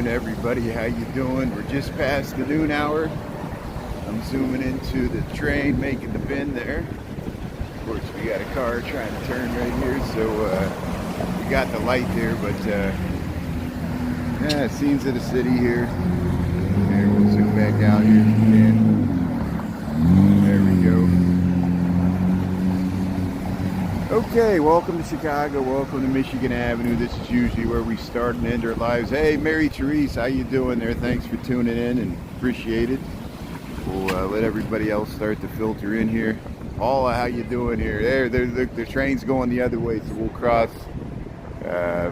afternoon, everybody. How you doing? We're just past the noon hour. I'm zooming into the train, making the bend there. Of course, we got a car trying to turn right here, so we got the light there, but yeah, scenes of the city here. There, we'll zoom back out here again. There we go. Okay, welcome to Chicago. Welcome to Michigan Avenue. This is usually where we start and end our lives. Hey, Mary Therese, how you doing there? Thanks for tuning in and appreciate it. We'll let everybody else start to filter in here. Paula, how you doing here? There, the train's going the other way, so we'll cross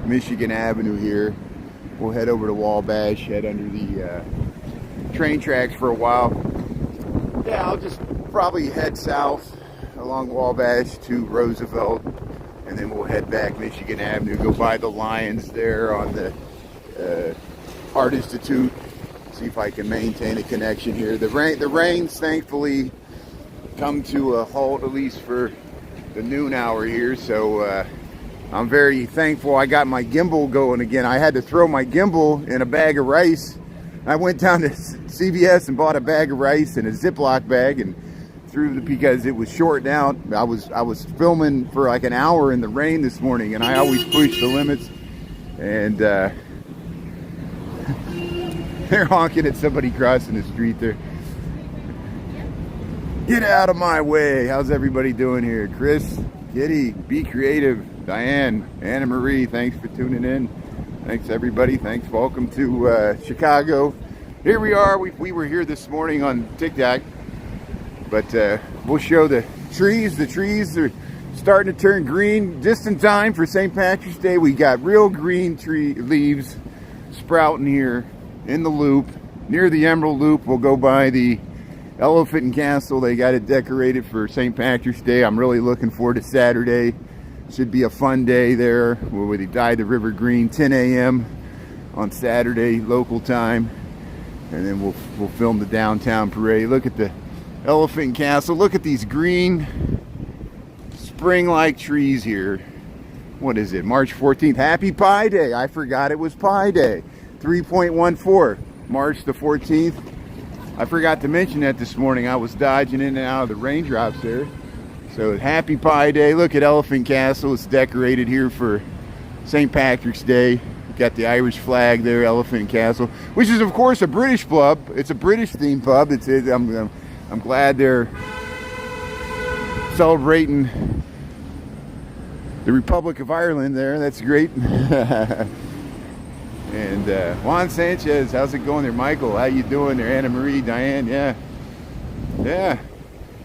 Michigan Avenue here. We'll head over to Wabash, head under the train tracks for a while. Yeah, I'll just probably head south along Wabash to Roosevelt, and then we'll head back Michigan Avenue, go by the Lions there on the Art Institute, see if I can maintain a connection here. The rain's thankfully come to a halt, at least for the noon hour here, so I'm very thankful I got my gimbal going again. I had to throw my gimbal in a bag of rice. I went down to CVS and bought a bag of rice in a Ziploc bag and because it was shorting out. I was filming for like an hour in the rain this morning, and I always push the limits, and they're honking at somebody crossing the street there. Get out of my way. How's everybody doing here? Chris, Kitty, Be Creative, Diane, Anna Marie, thanks for tuning in. Thanks everybody. Thanks. Welcome to Chicago. Here we are. We were here this morning on TikTok. But we'll show the trees. The trees are starting to turn green just in time for St. Patrick's Day. We got real green tree leaves sprouting here in the loop. Near the Emerald Loop, we'll go by the Elephant and Castle. They got it decorated for St. Patrick's Day. I'm really looking forward to Saturday. Should be a fun day there where they dye the river green, 10 a.m. on Saturday, local time. And then we'll film the downtown parade. Look at the Elephant and Castle. Look at these green spring-like trees here. What is it? March 14th. Happy Pi Day. I forgot it was Pi Day. 3.14. March the 14th. I forgot to mention that this morning. I was dodging in and out of the raindrops there. So happy Pi Day. Look at Elephant Castle. It's decorated here for St. Patrick's Day. Got the Irish flag there, Elephant Castle, which is of course a British pub. It's a British themed pub. I'm glad they're celebrating the Republic of Ireland there. That's great. And Juan Sanchez, how's it going there? Michael, how you doing there? Anna Marie, Diane, yeah,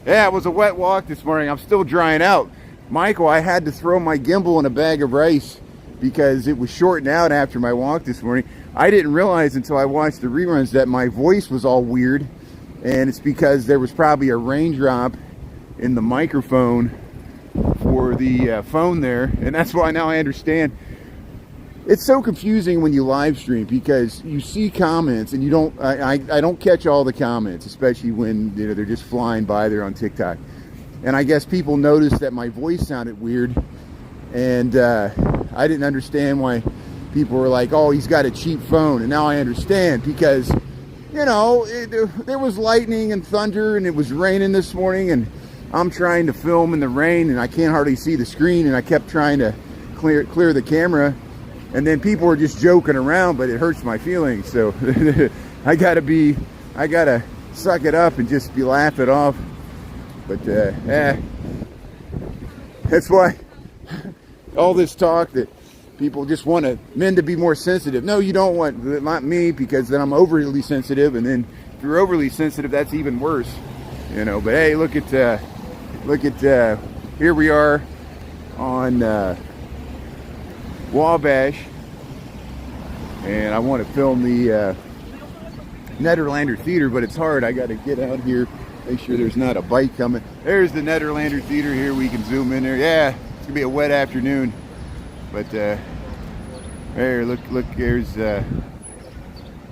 it was a wet walk this morning. I'm still drying out. Michael, I had to throw my gimbal in a bag of rice because it was shorting out after my walk this morning. I didn't realize until I watched the reruns that my voice was all weird. And it's because there was probably a raindrop in the microphone for the phone there. And that's why now I understand. It's so confusing when you live stream because you see comments and you don't, I don't catch all the comments, especially when they're just flying by there on TikTok. And I guess people noticed that my voice sounded weird. And I didn't understand why people were like, oh, he's got a cheap phone. And now I understand because there was lightning and thunder and it was raining this morning and I'm trying to film in the rain and I can't hardly see the screen and I kept trying to clear the camera and then people were just joking around, but it hurts my feelings. So I gotta suck it up and just be laugh it off. But that's why all this talk that people just want men to be more sensitive. No, you don't want, not me, because then I'm overly sensitive, and then if you're overly sensitive, that's even worse, But hey, look at here we are on Wabash, and I want to film the Nederlander Theater, but it's hard. I got to get out here, make sure there's not a bike coming. There's the Nederlander Theater here. We can zoom in there. Yeah, it's gonna be a wet afternoon. But there, look, there's,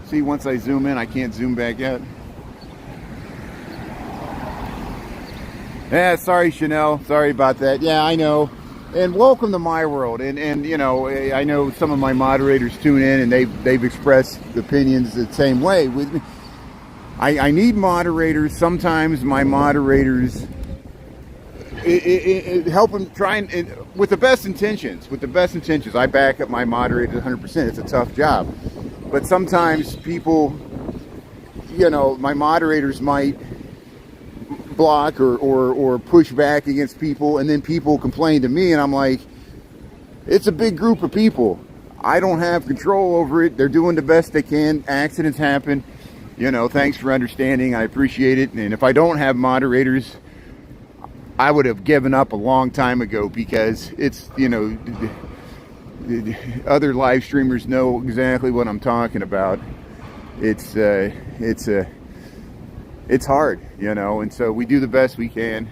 see, once I zoom in, I can't zoom back out. Yeah, sorry, Chanel. Sorry about that. Yeah, I know. And welcome to my world. And you know, I know some of my moderators tune in and they've expressed opinions the same way with me. I need moderators. Sometimes my moderators help them try and with the best intentions. With the best intentions, I back up my moderators 100%. It's a tough job, but sometimes people, you know, my moderators might block or push back against people, and then people complain to me, and I'm like, it's a big group of people. I don't have control over it. They're doing the best they can. Accidents happen. You know, thanks for understanding. I appreciate it. And if I don't have moderators, I would have given up a long time ago, because it's, you know, other live streamers know exactly what I'm talking about. It's hard, you know, and so we do the best we can.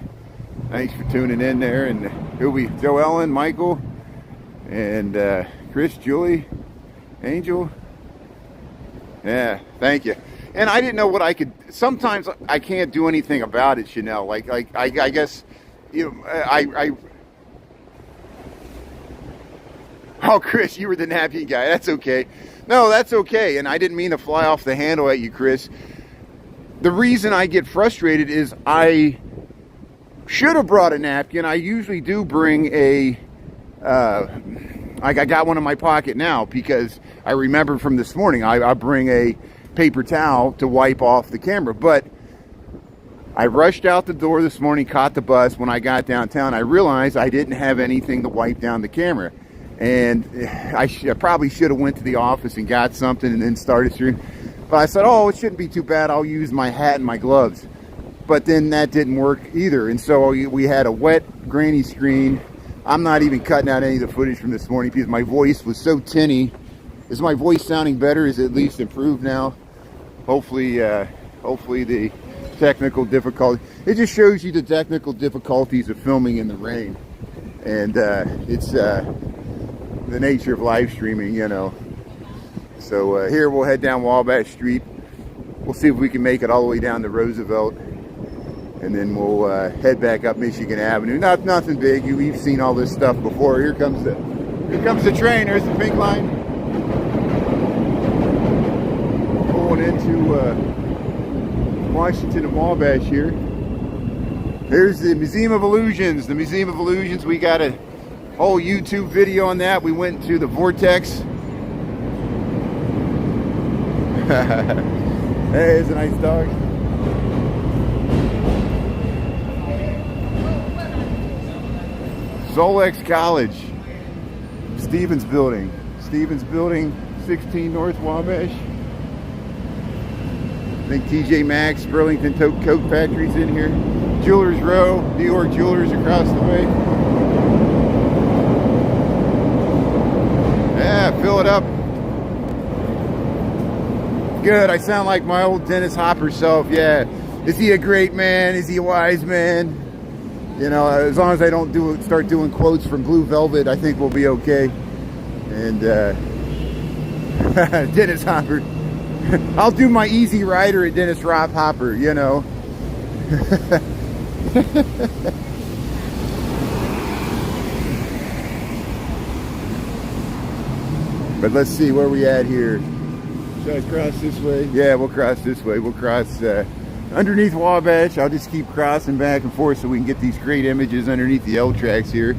Thanks for tuning in there. And who we, Joe Ellen, Michael, and Chris, Julie, Angel. Yeah, thank you. And I didn't know what I could. Sometimes I can't do anything about it, Chanel. Like I guess, you know, Oh, Chris, you were the napkin guy. That's okay. No, that's okay. And I didn't mean to fly off the handle at you, Chris. The reason I get frustrated is I should have brought a napkin. I usually do bring a. I got one in my pocket now because I remember from this morning. I bring a paper towel to wipe off the camera, but I rushed out the door this morning, caught the bus. When I got downtown, I realized I didn't have anything to wipe down the camera, and I probably should have went to the office and got something and then started through. But I said, oh, it shouldn't be too bad. I'll use my hat and my gloves. But then that didn't work either, and so we had a wet, grainy screen. I'm not even cutting out any of the footage from this morning because my voice was so tinny. Is my voice sounding better? Is it at least improved now? Hopefully the technical difficulty. It just shows you the technical difficulties of filming in the rain, and it's the nature of live streaming, you know. So here we'll head down Wabash Street. We'll see if we can make it all the way down to Roosevelt, and then we'll head back up Michigan Avenue. Nothing big. We've seen all this stuff before. Here comes the train. There's the pink line. Going into Washington and Wabash here. There's the Museum of Illusions. The Museum of Illusions. We got a whole YouTube video on that. We went to the Vortex. Hey, it's a nice dog. Solex College. Stevens Building. 16 North Wabash. I think TJ Maxx, Burlington Coat Factory's in here. Jewelers Row, New York Jewelers across the way. Yeah, fill it up. Good, I sound like my old Dennis Hopper self. Yeah, is he a great man? Is he a wise man? You know, as long as I don't start doing quotes from Blue Velvet, I think we'll be okay. And Dennis Hopper. I'll do my Easy Rider at Dennis Rob Hopper, you know. But let's see where we at here. Should I cross this way? Yeah, we'll cross this way. We'll cross underneath Wabash. I'll just keep crossing back and forth so we can get these great images underneath the L tracks here.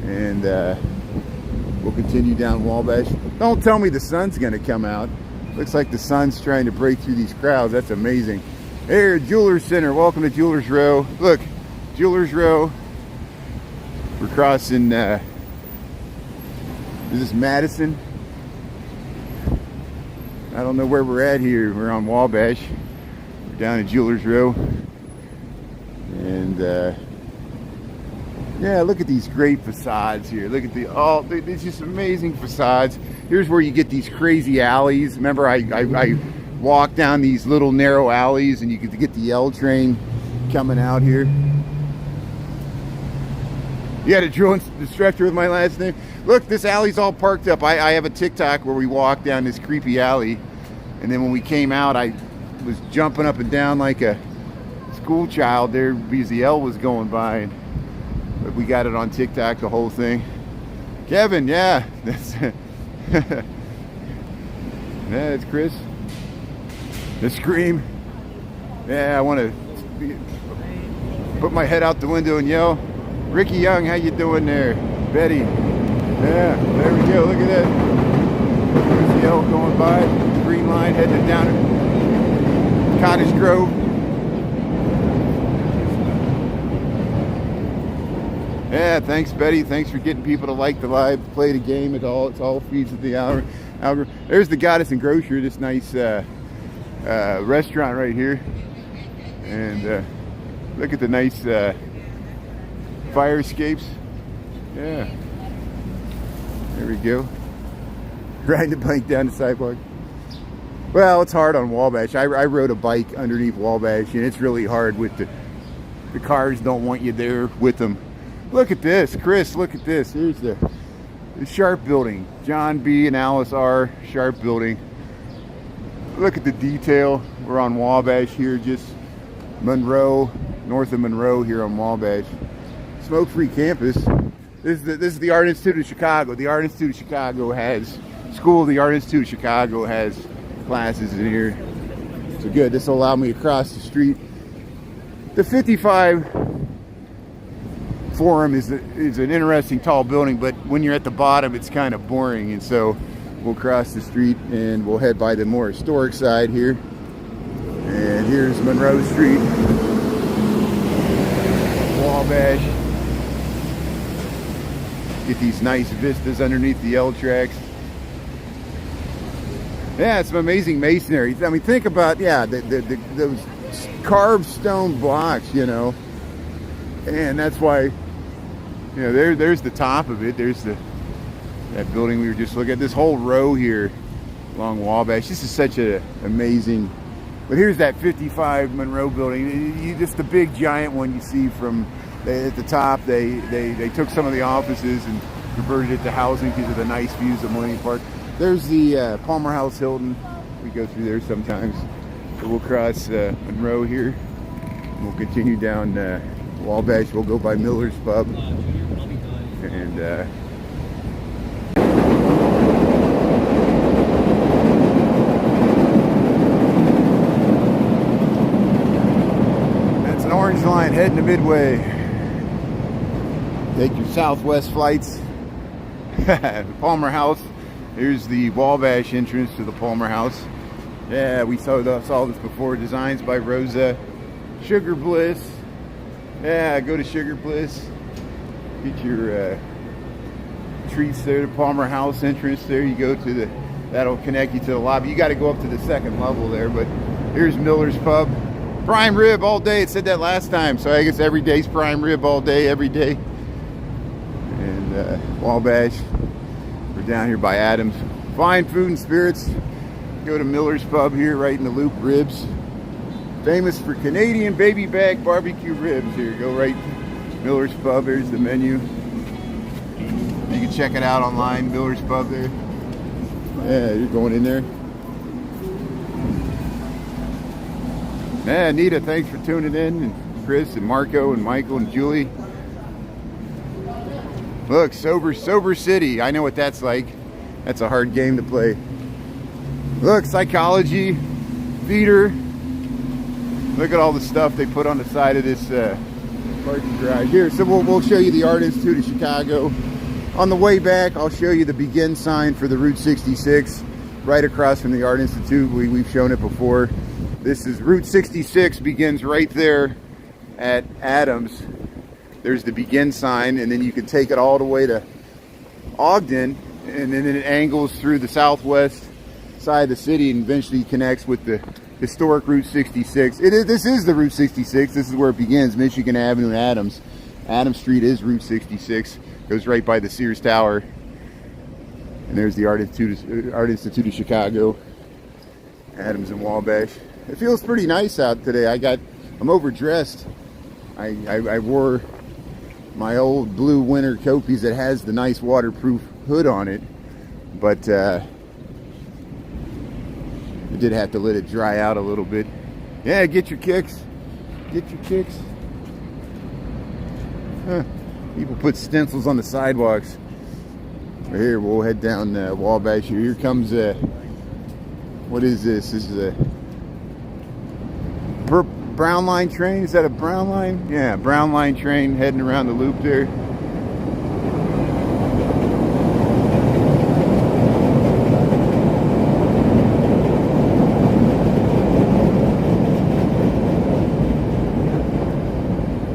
And we'll continue down Wabash. Don't tell me the sun's going to come out. Looks like the sun's trying to break through these crowds. That's amazing. Here, Jewelers Center. Welcome to Jewelers Row. Look, Jewelers Row. We're crossing, is this Madison? I don't know where we're at here. We're on Wabash. We're down at Jewelers Row. And, yeah, look at these great facades here. Look at these just amazing facades. Here's where you get these crazy alleys. Remember, I walked down these little narrow alleys, and you could get the L train coming out here. You had a drill instructor with my last name. Look, this alley's all parked up. I have a TikTok where we walked down this creepy alley, and then when we came out, I was jumping up and down like a school child there because the L was going by. And But we got it on TikTok, the whole thing. Kevin, yeah. That's yeah, it's Chris. The Scream. Yeah, I want to put my head out the window and yell. Ricky Young, how you doing there? Betty. Yeah, there we go. Look at that. There's the elk going by. Green line heading down Cottage Grove. Yeah, thanks, Betty. Thanks for getting people to like the live, play the game. It's all feeds of the algorithm. There's the Goddess and Grocer, this nice restaurant right here. And look at the nice fire escapes. Yeah. There we go. Riding the bike down the sidewalk. Well, it's hard on Wabash. I rode a bike underneath Wabash, and it's really hard with the cars don't want you there with them. Look at this, Chris, look at this. Here's the Sharp building. John B. and Alice R. Sharp building. Look at the detail. We're on Wabash here, just Monroe, north of Monroe here on Wabash. Smoke-free campus. This is the Art Institute of Chicago. The Art Institute of Chicago has school. The Art Institute of Chicago has classes in here. So good. This will allow me to cross the street. The 55 Forum is an interesting tall building, but when you're at the bottom, it's kind of boring. And so we'll cross the street and we'll head by the more historic side here. And here's Monroe Street, Wabash. Get these nice vistas underneath the L tracks. Yeah, it's some amazing masonry. I mean, think about, yeah, those carved stone blocks, you know. And that's why, you know, there's the top of it. There's that building we were just looking at. This whole row here along Wabash. This is such an amazing. But here's that 55 Monroe building. Just the big giant one you see from at the top. They took some of the offices and converted it to housing because of the nice views of Millennium Park. There's the Palmer House Hilton. We go through there sometimes. So we'll cross Monroe here. We'll continue down Wabash. We'll go by Miller's Pub. And that's an orange line heading to Midway. Take your Southwest flights. Palmer House. Here's the Wabash entrance to the Palmer House. Yeah, we saw this before. Designs by Rosa. Sugar Bliss. Yeah, go to Sugar Bliss. Get your treats there. The Palmer House entrance there. You go to that'll connect you to the lobby. You got to go up to the second level there. But here's Miller's Pub. Prime rib all day. It said that last time. So I guess every day's prime rib all day, every day. And Wabash. We're down here by Adams. Fine food and spirits. Go to Miller's Pub here, right in the Loop. Ribs. Famous for Canadian baby back barbecue ribs. Here, go right. Miller's Pub. Here's the menu. You can check it out online. Miller's Pub there. Yeah, you're going in there. Yeah, Anita, thanks for tuning in. And Chris and Marco and Michael and Julie. Look, Sober City. I know what that's like. That's a hard game to play. Look, psychology, theater. Look at all the stuff they put on the side of this parking garage here. So we'll show you the Art Institute of Chicago. On the way back, I'll show you the begin sign for the Route 66, right across from the Art Institute. We've shown it before. This is Route 66 begins right there at Adams. There's the begin sign, and then you can take it all the way to Ogden, and then it angles through the southwest side of the city and eventually connects with the historic Route 66. This is the Route 66. This is where it begins, Michigan Avenue and Adams. Adams Street is Route 66. Goes right by the Sears Tower. And there's the Art Institute of Chicago. Adams and Wabash. It feels pretty nice out today. I'm overdressed. I wore my old blue winter coat piece that has the nice waterproof hood on it, but I did have to let it dry out a little bit. Yeah, get your kicks. Get your kicks. Huh. People put stencils on the sidewalks. Right here, we'll head down Wabash here. Here comes, what is this? This is a Brown Line train. Is that a Brown Line? Yeah, Brown Line train heading around the loop there.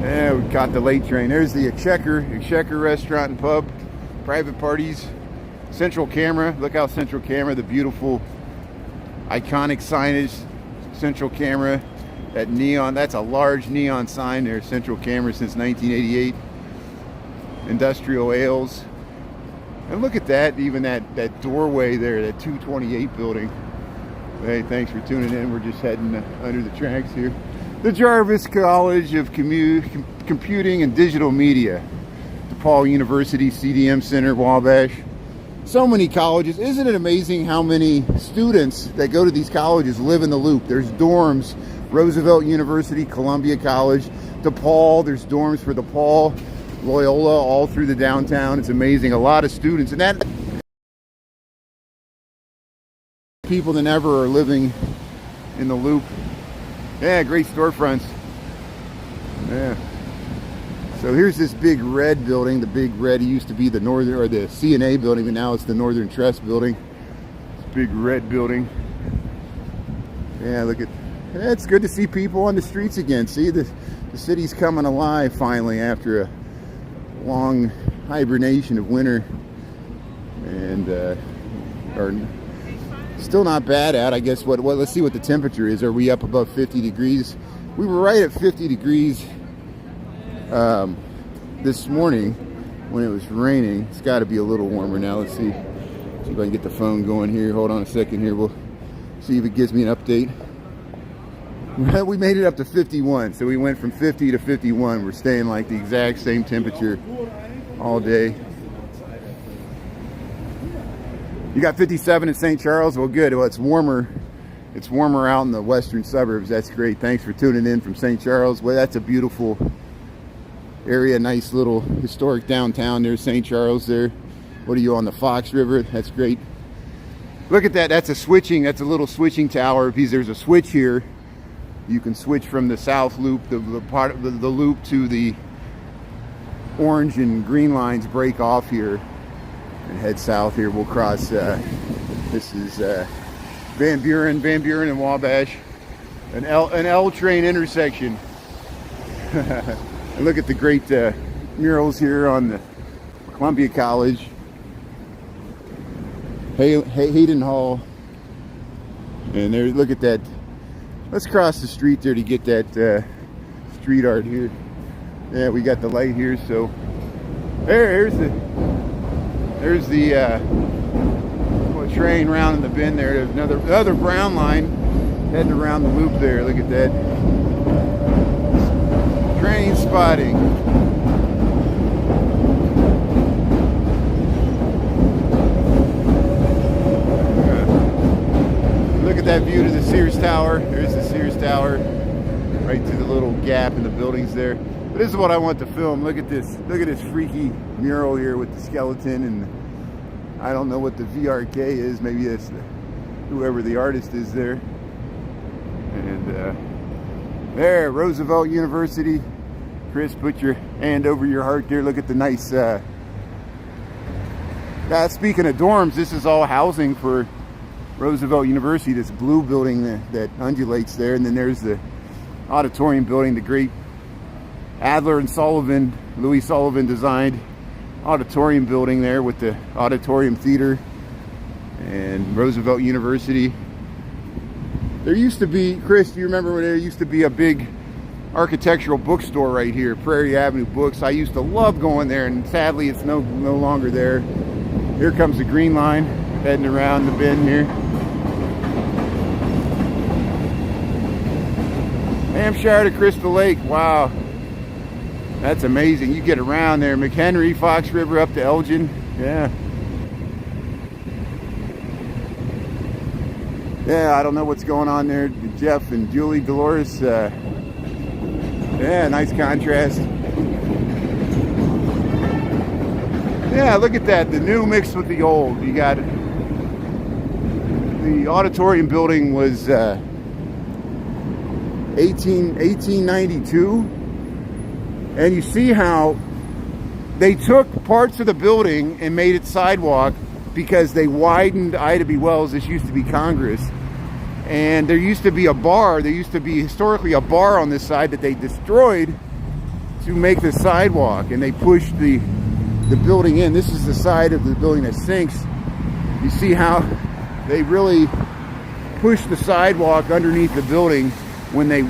Yeah, we caught the late train. There's the Exchequer restaurant and pub. Private parties. Central Camera. Look how Central Camera, the beautiful iconic signage. Central Camera. That neon, that's a large neon sign there. Central Camera since 1988. Industrial Ales. And look at that, even that doorway there, that 228 building. Hey, thanks for tuning in. We're just heading under the tracks here. The Jarvis College of Computing and Digital Media. DePaul University CDM Center, Wabash. So many colleges. Isn't it amazing how many students that go to these colleges live in the loop? There's dorms. Roosevelt University, Columbia College, DePaul. There's dorms for DePaul, Loyola, all through the downtown. It's amazing. A lot of students. And that people than ever are living in the loop. Yeah, great storefronts. Yeah. So here's this big red building. The big red, it used to be the Northern, or the CNA building, but now it's the Northern Trust building. This big red building. Yeah, look at, it's good to see people on the streets again. See, the city's coming alive finally after a long hibernation of winter. And or still not bad out. I guess what let's see what the temperature is. Are we up above 50 degrees? We were right at 50 degrees this morning when it was raining. It's got to be a little warmer now. Let's see if I can get the phone going here. Hold on a second here. We'll see if it gives me an update. We made it up to 51, so we went from 50 to 51. We're staying like the exact same temperature all day. You got 57 in St. Charles? Well, good. Well, it's warmer. It's warmer out in the western suburbs. That's great. Thanks for tuning in from St. Charles. Well, that's a beautiful area. Nice little historic downtown. There's St. Charles there. What are you, on the Fox River? That's great. Look at that. That's a little switching tower. Because there's a switch here. You can switch from the Southloop, the part of the loop, to the orange and green lines break off here and head south here. We'll cross, this is Van Buren and Wabash, an L train intersection. And look at the great murals here on the Columbia College, Hayden Hall, and there, look at that. Let's cross the street there to get that street art here. Yeah, we got the light here, so there's the train round in the bend there. There's another brown line heading around the loop there. Look at that. Train spotting. Look at that view to the Sears Tower. There's the Sears Tower, right to the little gap in the buildings there. But this is what I want to film. Look at this. Look at this freaky mural here with the skeleton, and I don't know what the VRK is. Maybe it's whoever the artist is there. And there, Roosevelt University. Chris, put your hand over your heart there. Look at the nice. Speaking of dorms, this is all housing for Roosevelt University, this blue building that undulates there, and then there's the auditorium building, the great Adler and Sullivan, Louis Sullivan designed auditorium building there with the auditorium theater, and Roosevelt University. There used to be, Chris, do you remember when there used to be a big architectural bookstore right here, Prairie Avenue Books? I used to love going there, and sadly it's no longer there. Here comes the Green Line heading around the bend here. Hampshire to Crystal Lake. Wow, that's amazing. You get around there. McHenry, Fox River up to Elgin. Yeah, I don't know what's going on there. Jeff and Julie Dolores. Yeah, nice contrast. Yeah, look at that. The new mixed with the old. You got the auditorium building was 1892. And you see how they took parts of the building and made it sidewalk because they widened Ida B. Wells. This used to be Congress. And there used to be a bar. There used to be historically a bar on this side that they destroyed to make the sidewalk. And they pushed the building in. This is the side of the building that sinks. You see how they really pushed the sidewalk underneath the building when they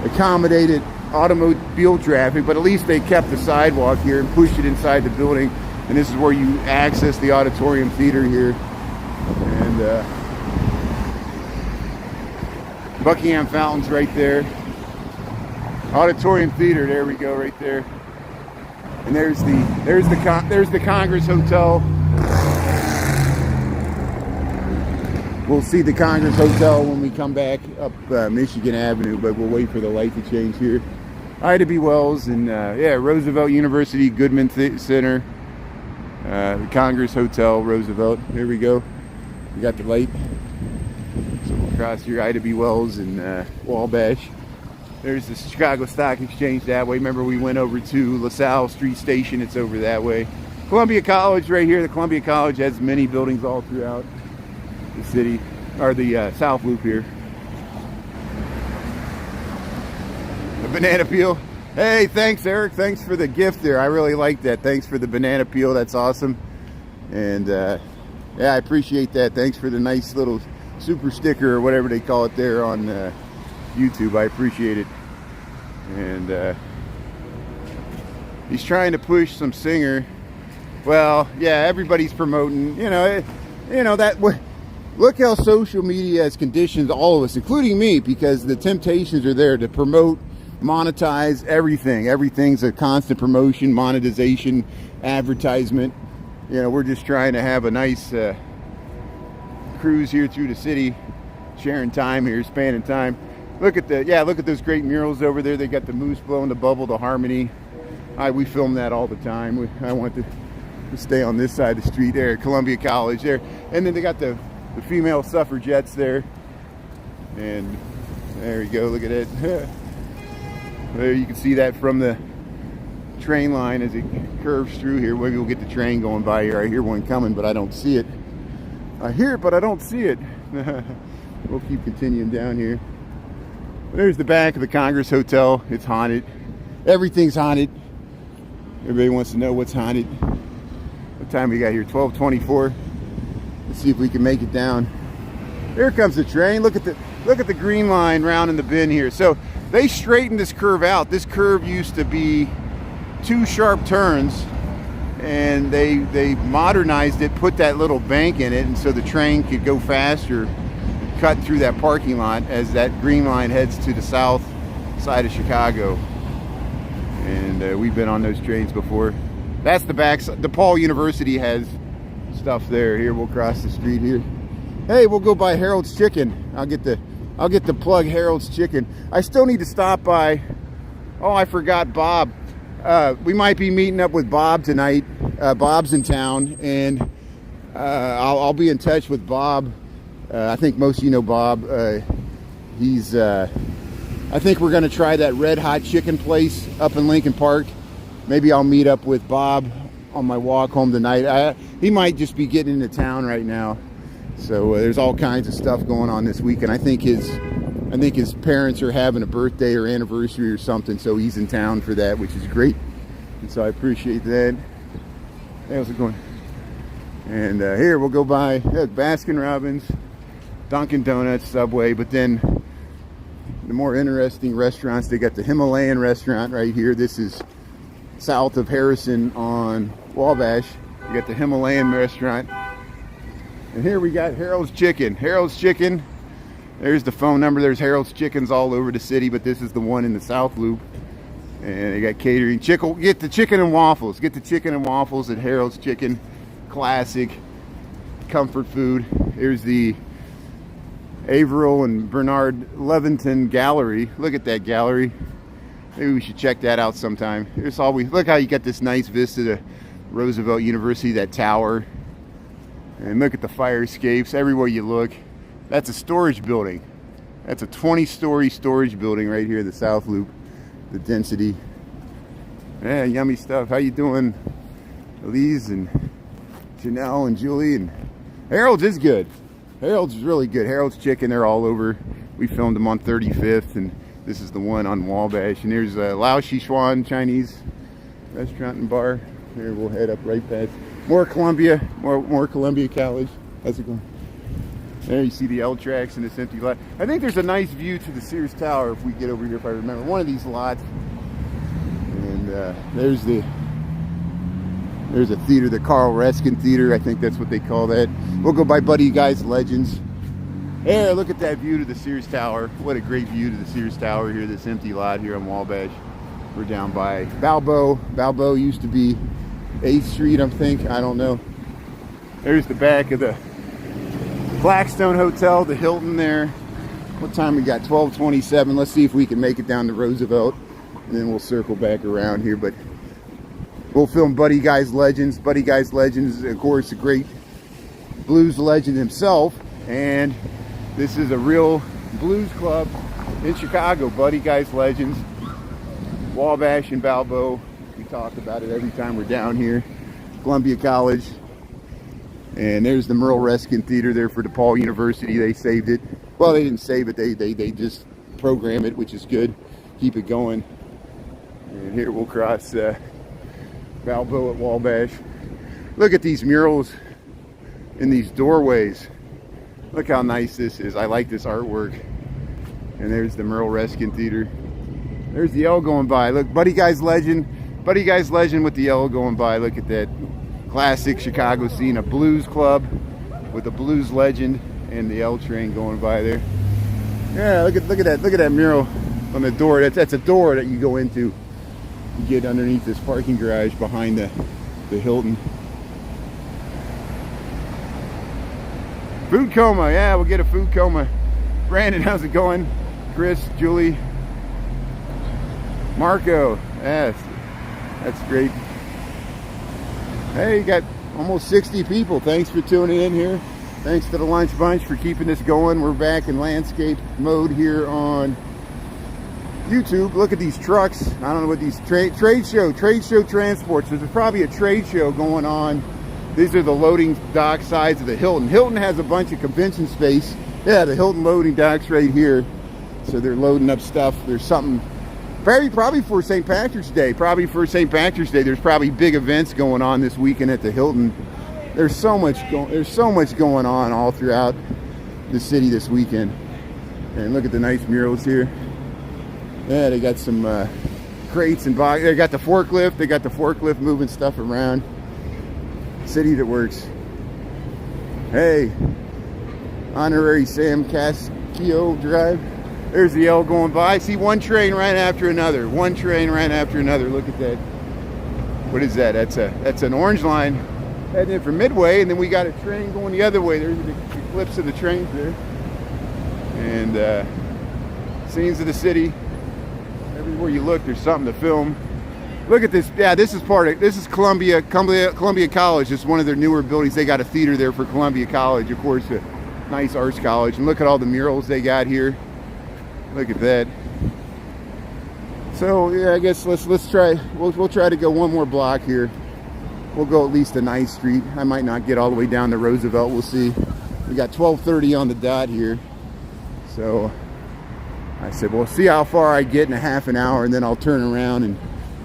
accommodated automobile traffic, but at least they kept the sidewalk here and pushed it inside the building. And this is where you access the auditorium theater here. And Buckingham Fountain's right there. Auditorium theater, there we go, right there. And there's the Congress Hotel. We'll see the Congress Hotel when we come back up Michigan Avenue, but we'll wait for the light to change here. Ida B. Wells and yeah, Roosevelt University, Goodman Center, the Congress Hotel, Roosevelt. There we go. We got the light. So we'll cross here, Ida B. Wells and Wabash. There's the Chicago Stock Exchange that way. Remember, we went over to LaSalle Street Station. It's over that way. Columbia College right here. The Columbia College has many buildings all throughout the city, or the Southloop here. The banana peel. Hey, thanks, Eric. Thanks for the gift there. I really like that. Thanks for the banana peel. That's awesome. And yeah, I appreciate that. Thanks for the nice little super sticker or whatever they call it there on YouTube. I appreciate it. And he's trying to push some singer. Well, yeah, everybody's promoting. You know that. Look how social media has conditioned all of us, including me, because the temptations are there to promote, monetize everything. Everything's a constant promotion, monetization, advertisement. You know, we're just trying to have a nice cruise here through the city, sharing time here, spanning time. Look at those great murals over there. They got the moose blowing the bubble, the harmony. We film that all the time. I want to stay on this side of the street there, Columbia College there, and then they got the female suffragettes there, and there you go. Look at it. There you can see that from the train line as it curves through here. Maybe we'll get the train going by here. I hear one coming, but I don't see it. I hear it, but I don't see it. We'll keep continuing down here. There's the back of the Congress Hotel. It's haunted. Everything's haunted. Everybody wants to know what's haunted. What time we got here? 12:24. Let's see if we can make it down. Here comes the train. Look at the green line round in the bend here. So they straightened this curve out. This curve used to be 2 sharp turns, and they modernized it, put that little bank in it, and so the train could go faster, cut through that parking lot as that green line heads to the south side of Chicago. And we've been on those trains before. That's the back. DePaul University has stuff there. Here, we'll cross the street here. Hey, we'll go by Harold's Chicken. I'll get the plug, Harold's Chicken. I still need to stop by. Oh, I forgot Bob. We might be meeting up with Bob tonight. Bob's in town, and I'll be in touch with Bob. I think most of you know Bob. He's I think we're going to try that Red Hot Chicken place up in Lincoln Park. Maybe I'll meet up with Bob on my walk home tonight. He might just be getting into town right now. So there's all kinds of stuff going on this weekend. I think his parents are having a birthday or anniversary or something, so he's in town for that, which is great. And so I appreciate that. Hey, how's it going? And here we'll go by Baskin Robbins, Dunkin' Donuts, Subway, but then the more interesting restaurants, they got the Himalayan restaurant right here. This is south of Harrison on Wabash. You got the Himalayan restaurant. And here we got Harold's Chicken. Harold's Chicken. There's the phone number. There's Harold's Chickens all over the city, but this is the one in the Southloop. And they got catering. Get the chicken and waffles. Get the chicken and waffles at Harold's Chicken. Classic comfort food. Here's the Averill and Bernard Leventon Gallery. Look at that gallery. Maybe we should check that out sometime. Here's look how you got this nice vista to Roosevelt University, that tower. And look at the fire escapes everywhere you look. That's a storage building. That's a 20-story storage building right here, the Southloop, the density. Yeah, yummy stuff. How you doing, Elise and Janelle and Julie? And Harold's is good. Harold's is really good. Harold's Chicken, they're all over. We filmed them on 35th, and this is the one on Wabash. And there's Lao Sichuan Chinese restaurant and bar. Here, we'll head up right past more Columbia College. How's it going? There you see the L tracks in this empty lot. I think there's a nice view to the Sears Tower if we get over here, if I remember. One of these lots. And there's a theater, the Carl Reskin Theater. I think that's what they call that. We'll go by Buddy Guy's Legends. There, look at that view to the Sears Tower. What a great view to the Sears Tower here, this empty lot here on Wabash. We're down by Balboa. Balboa used to be 8th Street, I think. I don't know. There's the back of the Blackstone Hotel, the Hilton there. What time we got? 12:27. Let's see if we can make it down to Roosevelt, and then we'll circle back around here. But we'll film Buddy Guy's Legends. Buddy Guy's Legends is, of course, a great blues legend himself, and this is a real blues club in Chicago. Buddy Guy's Legends, Wabash and Balboa. We talk about it every time we're down here. Columbia College. And there's the Merle Reskin Theater there for DePaul University. They saved it. Well, they didn't save it. They just program it, which is good. Keep it going. And here we'll cross Balboa at Wabash. Look at these murals in these doorways. Look how nice this is. I like this artwork. And there's the Merle Reskin Theater. There's the L going by. Look, Buddy Guy's Legend. Buddy Guy's Legend with the L going by. Look at that. Classic Chicago scene, a blues club with a blues legend and the L train going by there. Yeah, look at that mural on the door. That's a door that you go into. You get underneath this parking garage behind the Hilton. Food coma, yeah, we'll get a food coma. Brandon, how's it going? Chris, Julie, Marco, yes, that's great. Hey, you got almost 60 people. Thanks for tuning in here. Thanks to the Lunch Bunch for keeping this going. We're back in landscape mode here on YouTube. Look at these trucks. I don't know what these trade show transports. There's probably a trade show going on. These are the loading dock sides of the Hilton. Hilton has a bunch of convention space. Yeah, the Hilton loading docks right here. So they're loading up stuff. There's something probably for St. Patrick's Day. Probably for St. Patrick's Day. There's probably big events going on this weekend at the Hilton. There's so much going on all throughout the city this weekend. And look at the nice murals here. Yeah, they got some crates and boxes. They got the forklift. They got the forklift moving stuff around. City that works. Hey, honorary Sam Cascio Drive. There's the L going by. See, one train right after another. One train right after another. Look at that. What is that? That's an orange line heading in for Midway, and then we got a train going the other way. There's the clips of the trains there. And scenes of the city. Everywhere you look, there's something to film. Look at this. Yeah, this is Columbia College. It's one of their newer buildings. They got a theater there for Columbia College, of course, a nice arts college. And look at all the murals they got here. Look at that. So yeah, I guess let's try. We'll try to go one more block here. We'll go at least to 9th Street. I might not get all the way down to Roosevelt. We'll see. We got 12:30 on the dot here. So I said, we'll see how far I get in a half an hour, and then I'll turn around and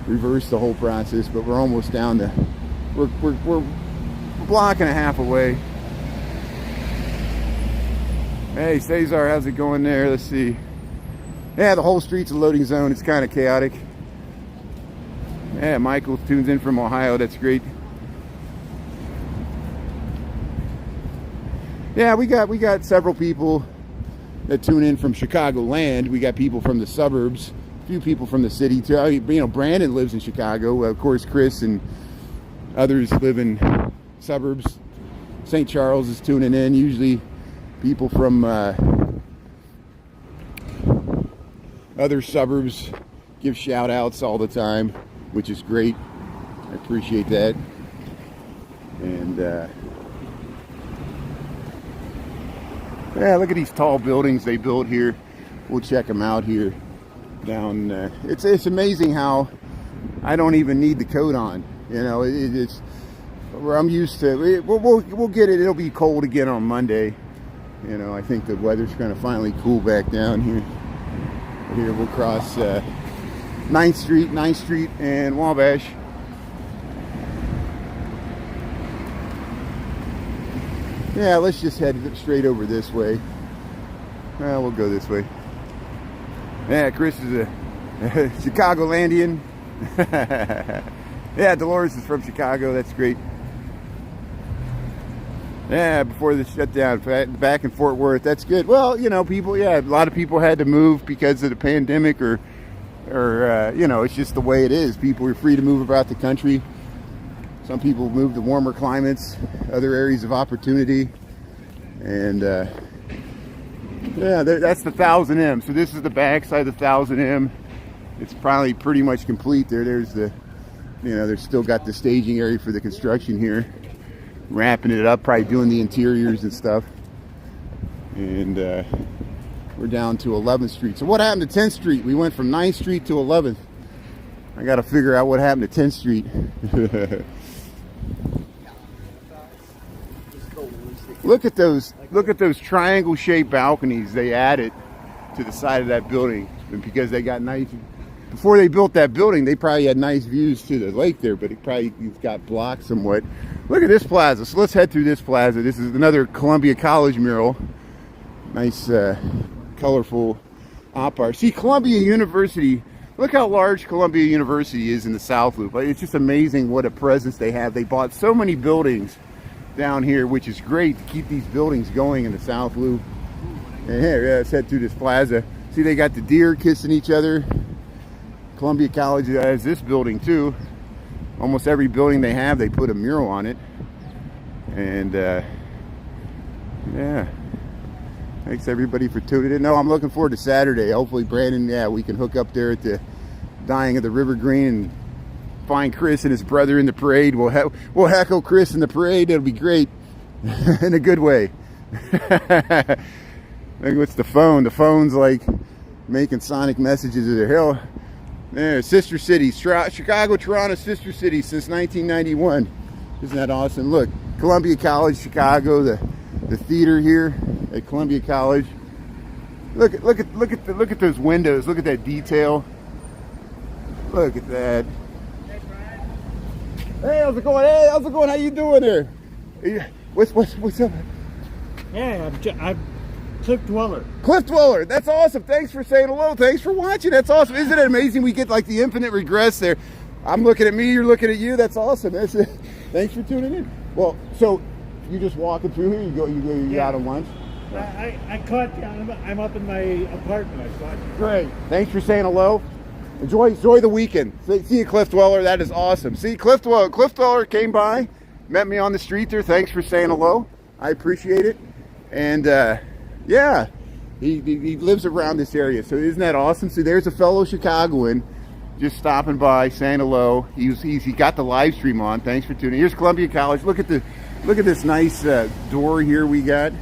reverse the whole process. But we're almost down to. We're a block and a half away. Hey, Cesar, how's it going there? Let's see. Yeah, the whole street's a loading zone. It's kind of chaotic. Yeah, Michael tunes in from Ohio. That's great. Yeah, we got several people that tune in from Chicagoland. We got people from the suburbs, a few people from the city too. You know, Brandon lives in Chicago. Of course, Chris and others live in suburbs. St. Charles is tuning in. Usually people from other suburbs give shout outs all the time, which is great. I appreciate that. And yeah, look at these tall buildings they built here. We'll check them out here down. It's amazing how I don't even need the coat on. You know, it's where I'm used to. We'll get it. It'll be cold again on Monday. You know, I think the weather's going to finally cool back down here. Here we'll cross 9th Street and Wabash. Yeah, let's just head straight over this way. We'll go this way. Yeah, Chris is a Chicagolandian. Yeah, Dolores is from Chicago. That's great. Yeah, before the shutdown, back in Fort Worth. That's good. Well, you know, people, yeah, a lot of people had to move because of the pandemic or you know, it's just the way it is. People are free to move about the country. Some people move to warmer climates, other areas of opportunity. And yeah, that's the 1000M. So this is the back side of the 1000M. It's probably pretty much complete there. There's the, you know, they've still got the staging area for the construction here. Wrapping it up, probably doing the interiors and stuff. And we're down to 11th Street. So what happened to 10th Street? We went from 9th Street to 11th. I got to figure out what happened to 10th Street. Look at those triangle-shaped balconies they added to the side of that building. And because they got nice, before they built that building, they probably had nice views to the lake there, but it's got blocked somewhat. Look at this plaza. So let's head through this plaza. This is another Columbia College mural. Nice, colorful op art. See, Columbia University, look how large Columbia University is in the Southloop. It's just amazing what a presence they have. They bought so many buildings down here, which is great to keep these buildings going in the Southloop. And here, yeah, let's head through this plaza. See, they got the deer kissing each other. Columbia College has this building too. Almost every building they have, they put a mural on it. And yeah, thanks everybody for tuning in. No, I'm looking forward to Saturday. Hopefully Brandon, yeah, we can hook up there at the dying of the River Green and find Chris and his brother in the parade. We'll heckle Chris in the parade. It'll be great. In a good way. Like, what's the phone? The phone's like making sonic messages of the hell. There, sister cities. Chicago, Toronto, sister cities since 1991. Isn't that awesome? Look, Columbia College, Chicago, the theater here at Columbia College. Look at those windows. Look at that detail. Look at that. Hey, how's it going? Hey, how's it going? How you doing there? What's up? Yeah, I'm Cliff Dweller. Cliff Dweller, that's awesome. Thanks for saying hello. Thanks for watching. That's awesome. Isn't it amazing? We get like the infinite regress there. I'm looking at me, you're looking at you. That's awesome. Thanks for tuning in. Well, so you just walking through here. You out on lunch. I caught you. I'm up in my apartment. I caught you. Great. Thanks for saying hello. Enjoy the weekend. See you, Cliff Dweller. That is awesome. See, Cliff Dweller came by, met me on the street there. Thanks for saying hello. I appreciate it. And yeah, he lives around this area. So isn't that awesome? See, there's a fellow Chicagoan just stopping by, saying hello. He got the live stream on. Thanks for tuning in. Here's Columbia College. Look at this nice door here we got.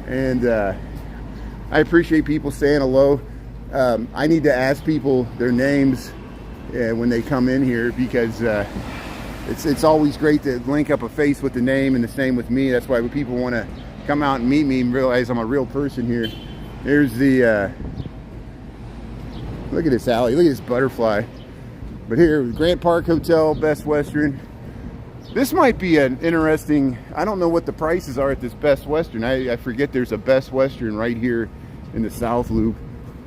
And I appreciate people saying hello. I need to ask people their names when they come in here, because it's always great to link up a face with the name, and the same with me. That's why when people want to come out and meet me and realize I'm a real person here. There's the look at this alley, look at this butterfly. But here, Grant Park Hotel, Best Western. This might be an interesting, I don't know what the prices are at this Best Western. I forget there's a Best Western right here in the Southloop.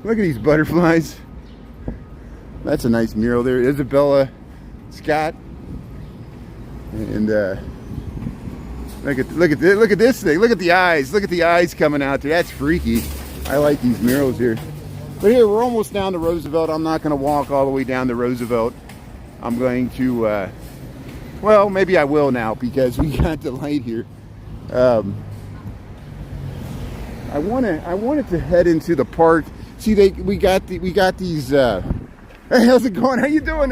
Look at these butterflies. That's a nice mural there. Isabella Scott. And look at this thing. Look at the eyes. Look at the eyes coming out there. That's freaky. I like these murals here. But here, we're almost down to Roosevelt. I'm not going to walk all the way down to Roosevelt. I'm going to, well, maybe I will now, because we got the light here. I wanted to head into the park. See, we got these. Hey, how's it going? How you doing?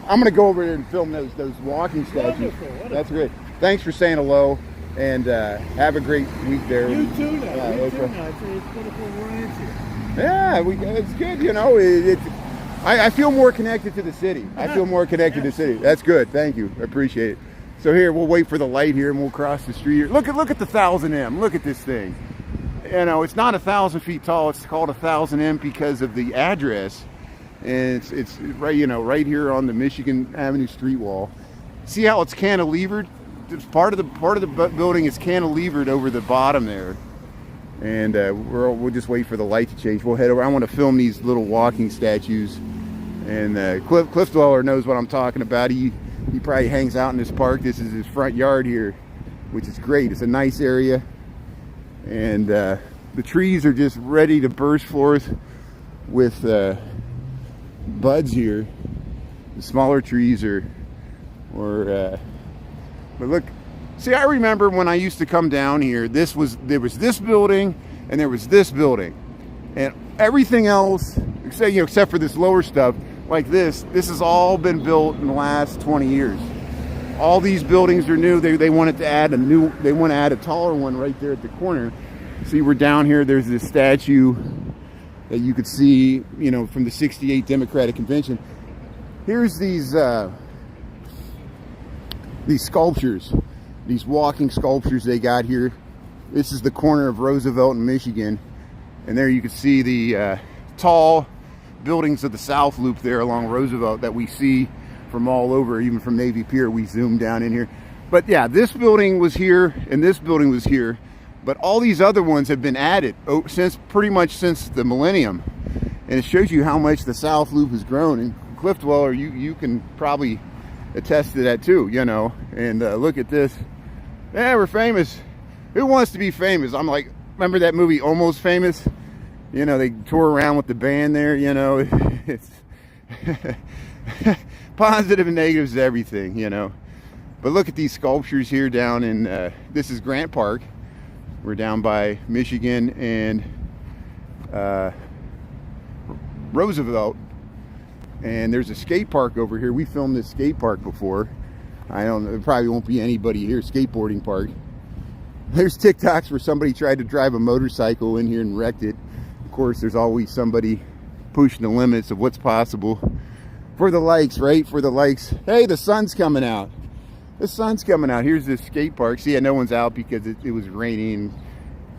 I'm gonna go over there and film those walking statues. Wonderful. That's great. Thanks for saying hello, and have a great week there. You too now. Okay. It's beautiful ranch here. Yeah, it's good. You know, I feel more connected to the city. I feel more connected to the city. That's good. Thank you. I appreciate it. So here, we'll wait for the light here, and we'll cross the street here. Look at the 1000M. Look at this thing. You know, it's not 1,000 feet tall. It's called 1000M because of the address, and it's right, you know, right here on the Michigan Avenue street wall. See how it's cantilevered? Part of the building is cantilevered over the bottom there, and we'll just wait for the light to change. We'll head over. I want to film these little walking statues, and Cliff Dweller knows what I'm talking about. He probably hangs out in this park. This is his front yard here, which is great. It's a nice area, and the trees are just ready to burst forth with buds here. The smaller trees are, but look, see, I remember when I used to come down here, there was this building and there was this building, and everything else, except for this lower stuff like this has all been built in the last 20 years. All these buildings are new. They wanted to add they want to add a taller one right there at the corner. See, we're down here. There's this statue that you could see, you know, from the '68 Democratic Convention. Here's these sculptures, these walking sculptures they got here. This is the corner of Roosevelt and Michigan, and there you can see the tall buildings of the Southloop there along Roosevelt that we see from all over, even from Navy Pier. We zoom down in here. But yeah, this building was here and this building was here, but all these other ones have been added pretty much since the millennium, and it shows you how much the Southloop has grown. And Cliff Dweller, you can probably attest to that too, you know. And look at this. Yeah, we're famous. Who wants to be famous? I'm like, remember that movie Almost Famous? You know, they tour around with the band there, you know. It's positive and negatives to everything, you know. But look at these sculptures here down in this is Grant Park. We're down by Michigan and Roosevelt, and there's a skate park over here. We filmed this skate park before. I don't know, there probably won't be anybody here. Skateboarding park. There's TikToks where somebody tried to drive a motorcycle in here and wrecked it. Of course, there's always somebody pushing the limits of what's possible for the likes, right? For the likes. Hey, the sun's coming out. The sun's coming out. Here's this skate park. See, yeah, no one's out because it was raining and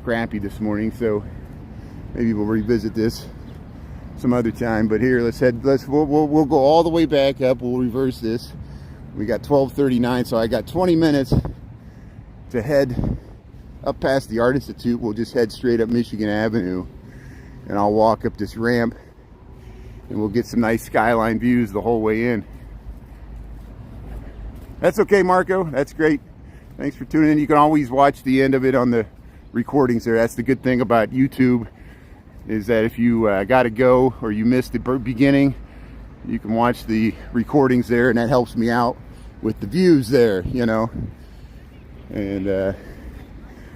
crappy this morning, so maybe we'll revisit this some other time. But here, we'll go all the way back up. We'll reverse this. We got 12:39, so I got 20 minutes to head up past the Art Institute. We'll just head straight up Michigan Avenue, and I'll walk up this ramp, and we'll get some nice skyline views the whole way in. That's okay, Marco. That's great. Thanks for tuning in. You can always watch the end of it on the recordings there. That's the good thing about YouTube, is that if you got to go or you missed the beginning, you can watch the recordings there, and that helps me out with the views there, you know. And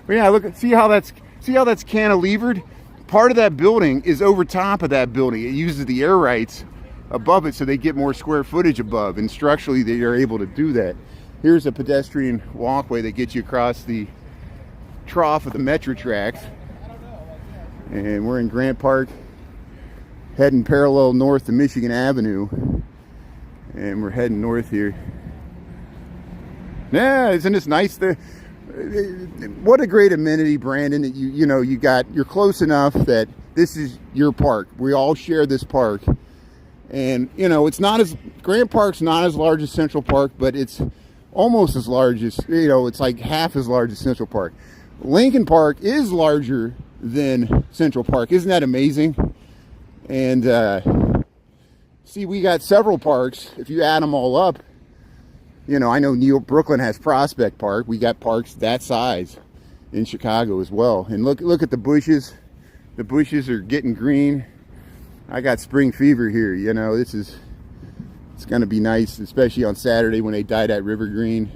but yeah, look, see how that's cantilevered. Part of that building is over top of that building. It uses the air rights above it so they get more square footage above, and structurally they are able to do that. Here's a pedestrian walkway that gets you across the trough of the metro tracks, and we're in Grant Park, heading parallel north to Michigan Avenue, and we're heading north here. Yeah, isn't this nice? What a great amenity, Brandon, that you're close enough that this is your park. We all share this park. And, you know, Grant Park's not as large as Central Park, but it's almost as large as, you know, it's like half as large as Central Park. Lincoln Park is larger than Central Park. Isn't that amazing? And, see, we got several parks. If you add them all up, you know, I know Brooklyn has Prospect Park. We got parks that size in Chicago as well. And look at the bushes. The bushes are getting green. I got spring fever here, you know. It's going to be nice, especially on Saturday when they dye that river green.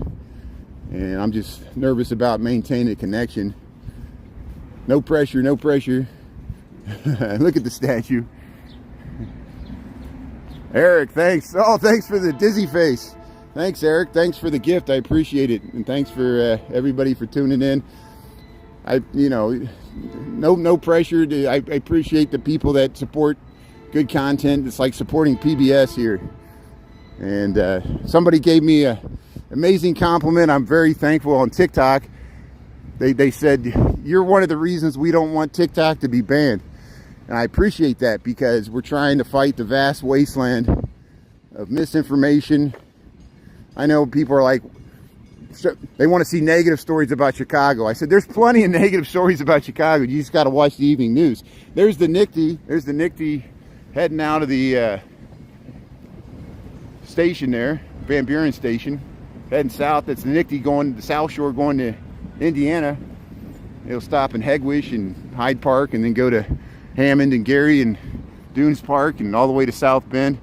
And I'm just nervous about maintaining a connection. No pressure, no pressure. Look at the statue. Eric, thanks. Oh, thanks for the dizzy face. Thanks, Eric. Thanks for the gift. I appreciate it. And thanks for everybody for tuning in. No pressure. I appreciate the people that support good content. It's like supporting PBS here. And somebody gave me an amazing compliment. I'm very thankful on TikTok. They said, you're one of the reasons we don't want TikTok to be banned. And I appreciate that, because we're trying to fight the vast wasteland of misinformation. I know people are like, they want to see negative stories about Chicago. I said, there's plenty of negative stories about Chicago. You just got to watch the evening news. There's the NICTY. There's the NICTY heading out of the station there, Van Buren Station, heading south. That's the NICTY going to the South Shore, going to Indiana. It'll stop in Hegwish and Hyde Park, and then go to Hammond and Gary and Dunes Park, and all the way to South Bend.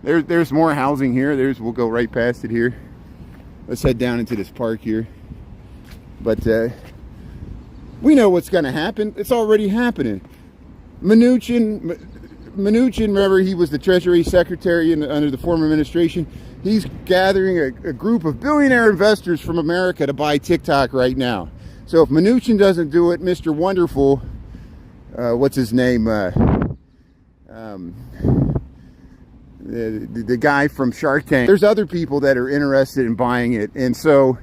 There's more housing here. We'll go right past it here. Let's head down into this park here. But we know what's going to happen. It's already happening. Mnuchin, remember, he was the Treasury Secretary under the former administration. He's gathering a group of billionaire investors from America to buy TikTok right now. So if Mnuchin doesn't do it, Mr. Wonderful, what's his name? The guy from Shark Tank. There's other people that are interested in buying it, and so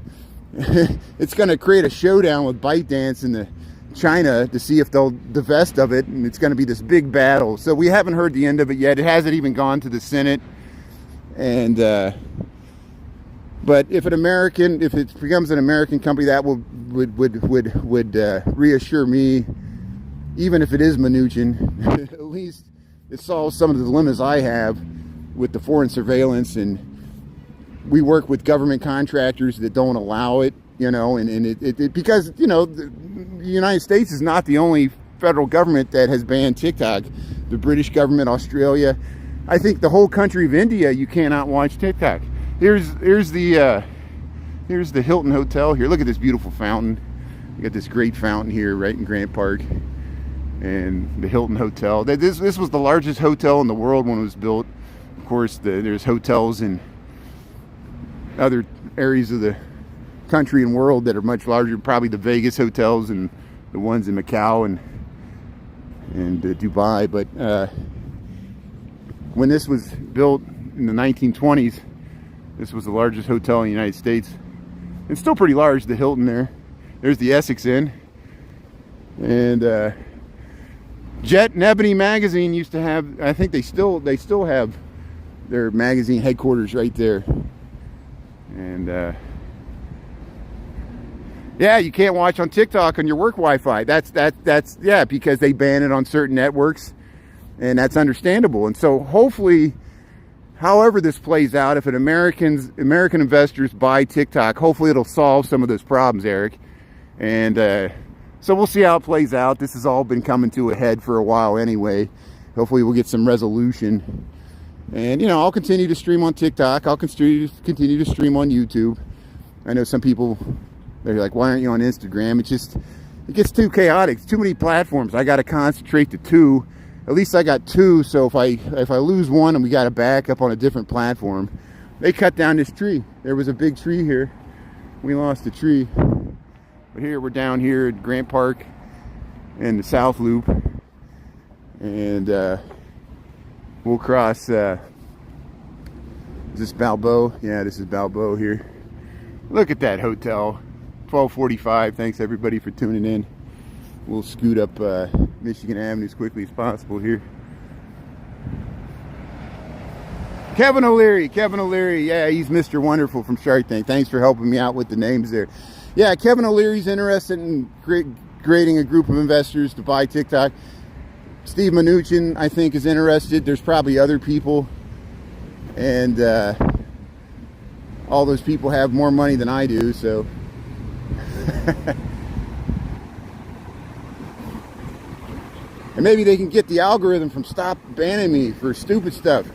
it's going to create a showdown with ByteDance and China to see if they'll divest of it, and it's going to be this big battle. So we haven't heard the end of it yet. It hasn't even gone to the Senate, and but if it becomes an American company, that would reassure me. Even if it is Mnuchin, at least it solves some of the dilemmas I have with the foreign surveillance, and we work with government contractors that don't allow it, because, the United States is not the only federal government that has banned TikTok. The British government, Australia, I think the whole country of India, you cannot watch TikTok. Here's the Hilton Hotel here. Look at this beautiful fountain. You got this great fountain here right in Grant Park. And the Hilton Hotel. This was the largest hotel in the world when it was built. Of course, there's hotels in other areas of the country and world that are much larger. Probably the Vegas hotels and the ones in Macau and Dubai. But when this was built in the 1920s, this was the largest hotel in the United States. It's still pretty large, the Hilton there. There's the Essex Inn. And Jet and Ebony magazine used to have, I think they still have their magazine headquarters right there. And yeah, you can't watch on TikTok on your work Wi-Fi. That's yeah, because they ban it on certain networks, and that's understandable. And so hopefully, however this plays out, if American investors buy TikTok, hopefully it'll solve some of those problems, Eric. And so we'll see how it plays out. This has all been coming to a head for a while anyway. Hopefully we'll get some resolution. And, I'll continue to stream on TikTok. I'll continue to stream on YouTube. I know some people, they're like, why aren't you on Instagram? It gets too chaotic. It's too many platforms. I got to concentrate to two. At least I got two, so if I lose one and we got to back up on a different platform. They cut down this tree. There was a big tree here. We lost a tree. But here, we're down here at Grant Park and the Southloop, and we'll cross, is this Balboa? Yeah, this is Balboa here. Look at that hotel, 12:45. Thanks everybody for tuning in. We'll scoot up Michigan Avenue as quickly as possible here. Kevin O'Leary, yeah, he's Mr. Wonderful from Shark Tank. Thanks for helping me out with the names there. Yeah, Kevin O'Leary's interested in creating a group of investors to buy TikTok. Steve Mnuchin, I think, is interested. There's probably other people. And all those people have more money than I do, so. And maybe they can get the algorithm from stop banning me for stupid stuff.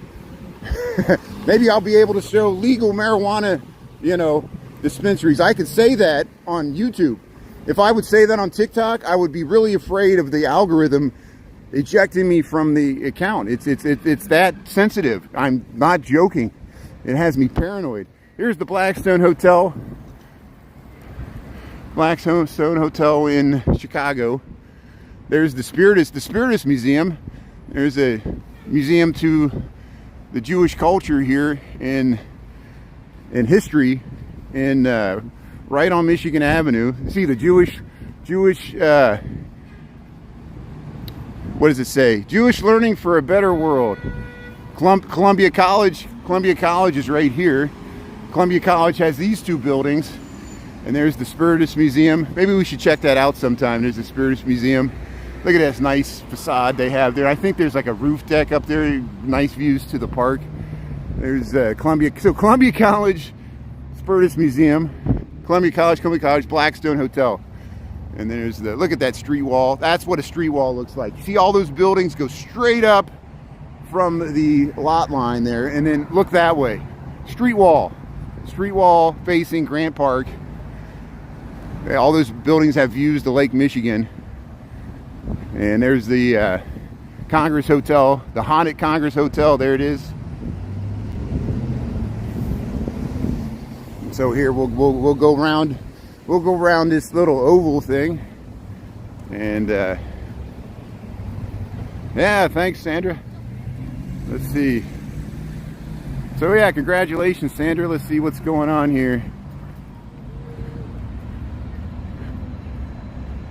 Maybe I'll be able to show legal marijuana, dispensaries. I could say that on YouTube. If I would say that on TikTok, I would be really afraid of the algorithm ejecting me from the account. It's that sensitive. I'm not joking. It has me paranoid. Here's the Blackstone Hotel. Blackstone Hotel in Chicago. There's the Spiritus Museum. There's a museum to the Jewish culture here in history, in right on Michigan Avenue. See the Jewish. What does it say? Jewish Learning for a Better World. Columbia College. Columbia College is right here. Columbia College has these two buildings. And there's the Spiritus Museum. Maybe we should check that out sometime. There's the Spiritus Museum. Look at this nice facade they have there. I think there's like a roof deck up there. Nice views to the park. There's Columbia. So Columbia College, Spiritus Museum, Columbia College, Blackstone Hotel. And there's the, look at that street wall. That's what a street wall looks like. You see all those buildings go straight up from the lot line there. And then look that way. Street wall facing Grant Park. All those buildings have views to Lake Michigan. And there's the Congress Hotel, the haunted Congress Hotel. There it is. So here we'll go around. We'll go around this little oval thing. And yeah, thanks, Sandra. Let's see. So yeah, congratulations, Sandra. Let's see what's going on here.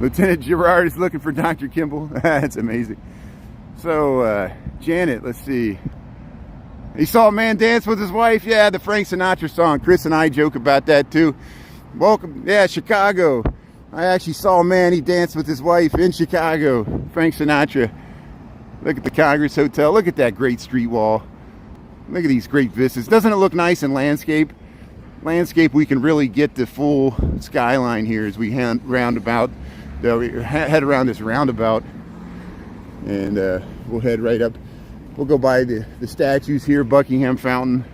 Lieutenant Gerard is looking for Dr. Kimball. That's amazing. So, Janet, let's see. He saw a man dance with his wife. Yeah, the Frank Sinatra song. Chris and I joke about that too. Welcome. Yeah, Chicago. I actually saw a man, he danced with his wife in Chicago. Frank Sinatra. Look at the Congress Hotel. Look at that great street wall. Look at these great vistas. Doesn't it look nice in landscape? Landscape, we can really get the full skyline here as we head around this roundabout, and we'll head right up. We'll go by the statues here. Buckingham Fountain,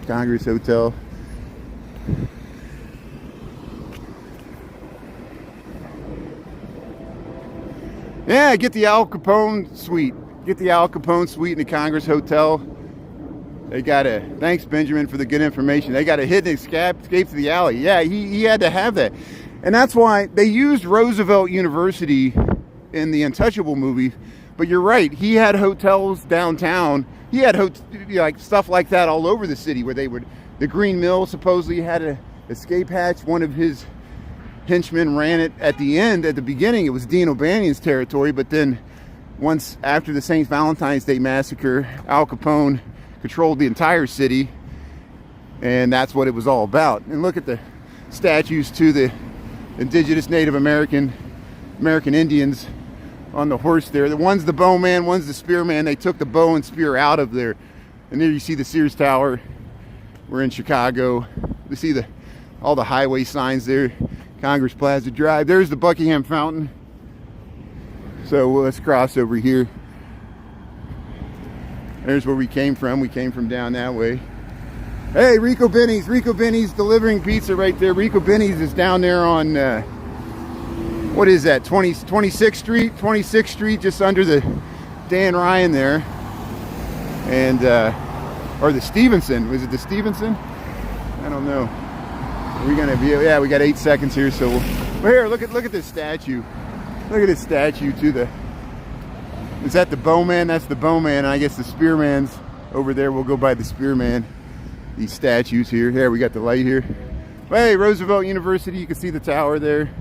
Congress Hotel. Yeah, get the Al Capone suite. Get the Al Capone suite in the Congress Hotel. They got a, thanks Benjamin for the good information. They got a hidden escape to the alley. Yeah, he had to have that. And that's why they used Roosevelt University in the Untouchable movie. But you're right, he had hotels downtown. He had like stuff like that all over the city where they would, the Green Mill supposedly had an escape hatch. One of his henchmen ran it at the end. At the beginning, it was Dean O'Banion's territory. But then once after the St. Valentine's Day massacre, Al Capone controlled the entire city. And that's what it was all about. And look at the statues to the indigenous Native American Indians on the horse there. The one's the bowman, one's the spearman. They took the bow and spear out of there. And there you see the Sears Tower. We're in Chicago. You see all the highway signs there. Congress Plaza Drive. There's the Buckingham Fountain. So let's cross over here. There's where we came from. We came from down that way. Hey, Rico Benny's. Rico Benny's delivering pizza right there. Rico Benny's is down there on, what is that, 26th Street? 26th Street, just under the Dan Ryan there. And, or the Stevenson. Was it the Stevenson? I don't know. We're going to be, yeah, we got 8 seconds here, so well, here, look at this statue. Look at this statue to the, is that the bowman? That's the bowman. I guess the spearman's over there. We'll go by the spearman. These statues here. Here, we got the light here. Hey, Roosevelt University. You can see the tower there.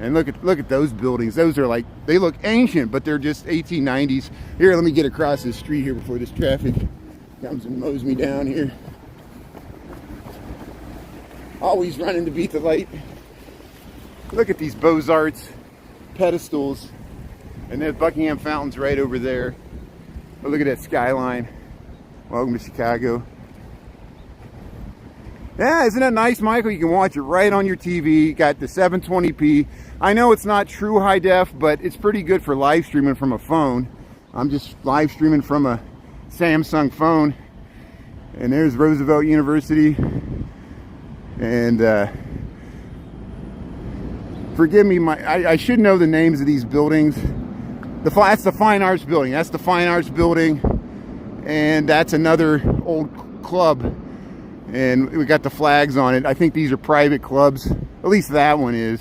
And look at those buildings. Those are like, they look ancient, but they're just 1890s. Here, let me get across this street here before this traffic comes and mows me down here. Always running to beat the light. Look at these Beaux-Arts pedestals. And there's Buckingham Fountain's right over there. Oh, look at that skyline. Welcome to Chicago. Yeah, isn't that nice, Michael? You can watch it right on your TV. You got the 720p. I know it's not true high def, but it's pretty good for live streaming from a phone. I'm just live streaming from a Samsung phone. And there's Roosevelt University. And forgive me, I should know the names of these buildings. That's the Fine Arts Building. That's the Fine Arts Building. And that's another old club. And we got the flags on it. I think these are private clubs. At least that one is.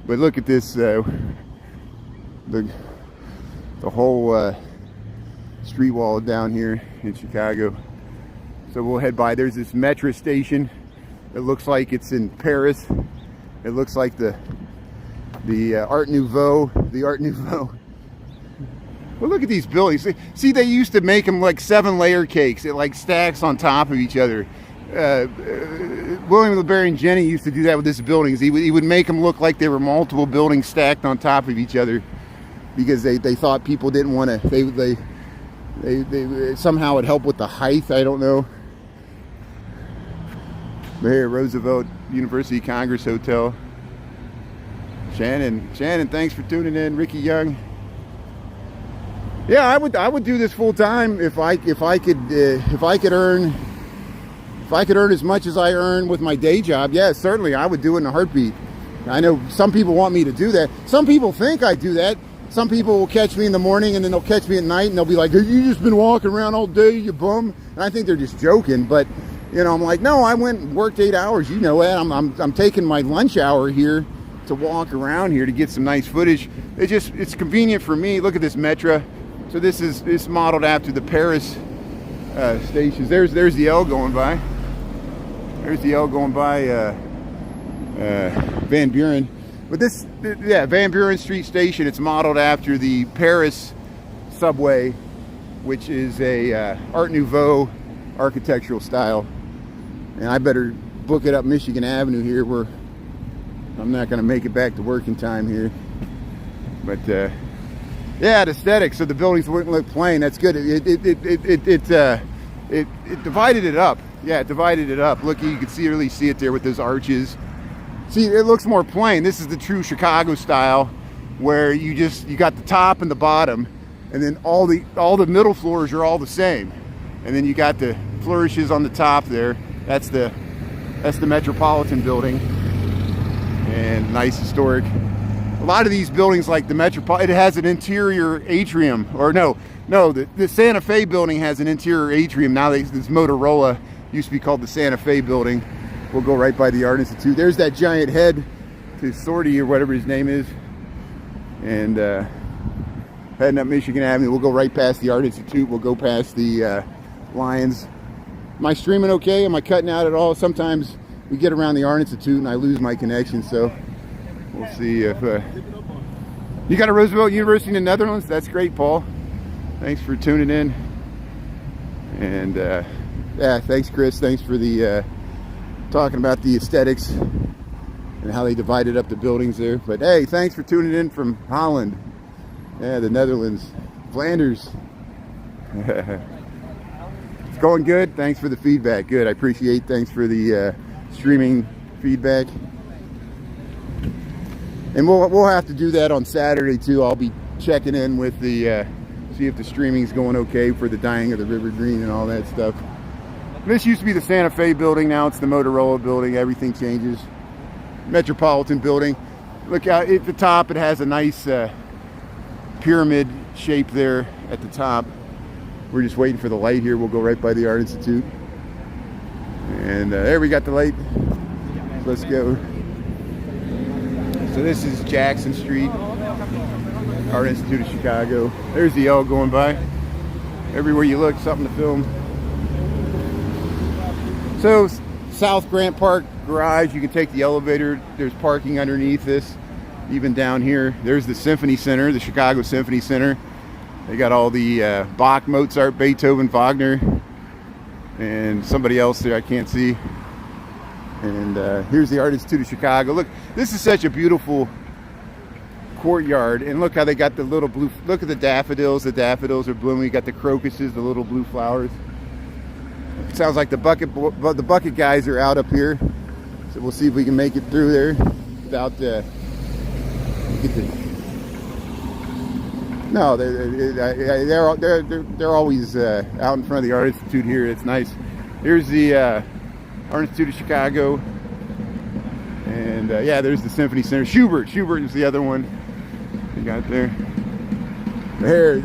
But look at this, the whole street wall down here in Chicago. So we'll head by. There's this metro station. It looks like it's in Paris. It looks like the Art Nouveau. The Art Nouveau. Well, look at these buildings. See, they used to make them like 7-layer cakes. It like stacks on top of each other. William LeBaron Jennings used to do that with his buildings. He would make them look like they were multiple buildings stacked on top of each other, because they thought people didn't want to. They somehow it helped with the height. I don't know. But here, Roosevelt University Congress Hotel. Shannon, thanks for tuning in. Ricky Young. Yeah, I would do this full time if I could earn as much as I earn with my day job. Yeah, certainly I would do it in a heartbeat. I know some people want me to do that. Some people think I do that. Some people will catch me in the morning and then they'll catch me at night and they'll be like, "Have you just been walking around all day, you bum?" And I think they're just joking, but you know, I'm like, no, I went and worked 8 hours. You know that. I'm taking my lunch hour here to walk around here to get some nice footage. It's convenient for me. Look at this metro. So this is modeled after the Paris stations. There's the L going by. There's the L going by Van Buren. But Van Buren Street Station, it's modeled after the Paris subway, which is a Art Nouveau architectural style. And I better book it up Michigan Avenue here, where I'm not going to make it back to work in time here. But yeah, the aesthetics of the buildings wouldn't look plain. That's good. It divided it up. Yeah, it divided it up. Look, you can really see it there with those arches. See, it looks more plain. This is the true Chicago style, where you got the top and the bottom, and then all the middle floors are all the same. And then you got the flourishes on the top there. That's the Metropolitan Building, and nice historic. A lot of these buildings, like the Metropolitan, it has an interior atrium, or no, the Santa Fe Building has an interior atrium. Now this Motorola used to be called the Santa Fe Building. We'll go right by the Art Institute. There's that giant head to Sorty, or whatever his name is, and heading up Michigan Avenue. We'll go right past the Art Institute. We'll go past the Lions. Am I streaming okay? Am I cutting out at all? Sometimes we get around the Art Institute and I lose my connection, so we'll see if you got a Roosevelt University in the Netherlands. That's great, Paul. Thanks for tuning in. And yeah, thanks, Chris. Thanks for the talking about the aesthetics and how they divided up the buildings there. But hey, thanks for tuning in from Holland. Yeah, the Netherlands, Flanders. It's going good. Thanks for the feedback. Good. I appreciate. Thanks for the streaming feedback. And we'll have to do that on Saturday too. I'll be checking in with the see if the streaming's going okay for the dying of the River Green and all that stuff. This used to be the Santa Fe Building. Now it's the Motorola Building. Everything changes. Metropolitan Building. Look out at the top. It has a nice pyramid shape there at the top. We're just waiting for the light here. We'll go right by the Art Institute. And there we got the light. Let's go. So this is Jackson Street, Art Institute of Chicago. There's the L going by. Everywhere you look, something to film. So South Grant Park Garage, you can take the elevator. There's parking underneath this. Even down here, there's the Symphony Center, the Chicago Symphony Center. They got all the Bach, Mozart, Beethoven, Wagner, and somebody else there I can't see. And here's the Art Institute of Chicago. Look, this is such a beautiful courtyard. And look how they got the little blue, look at the daffodils. The daffodils are blooming. You got the crocuses, the little blue flowers. It sounds like the bucket guys are out up here. So we'll see if we can make it through there without no, they're always out in front of the Art Institute here. It's nice. Here's the Art Institute of Chicago, and And yeah, there's the Symphony Center. Schubert is the other one you got there. Here,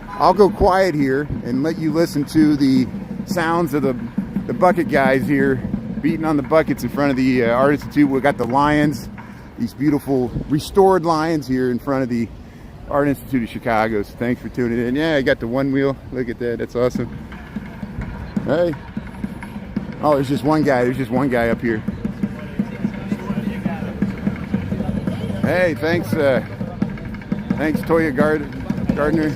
I'll go quiet here and let you listen to the sounds of the bucket guys here beating on the buckets in front of the Art Institute. We got the lions, these beautiful restored lions here in front of the Art Institute of Chicago. So thanks for tuning in. Yeah, I got the one wheel. Look at that. That's awesome. Hey. Oh, there's just one guy. There's just one guy up here. Hey, thanks. Thanks, Toya Gardner.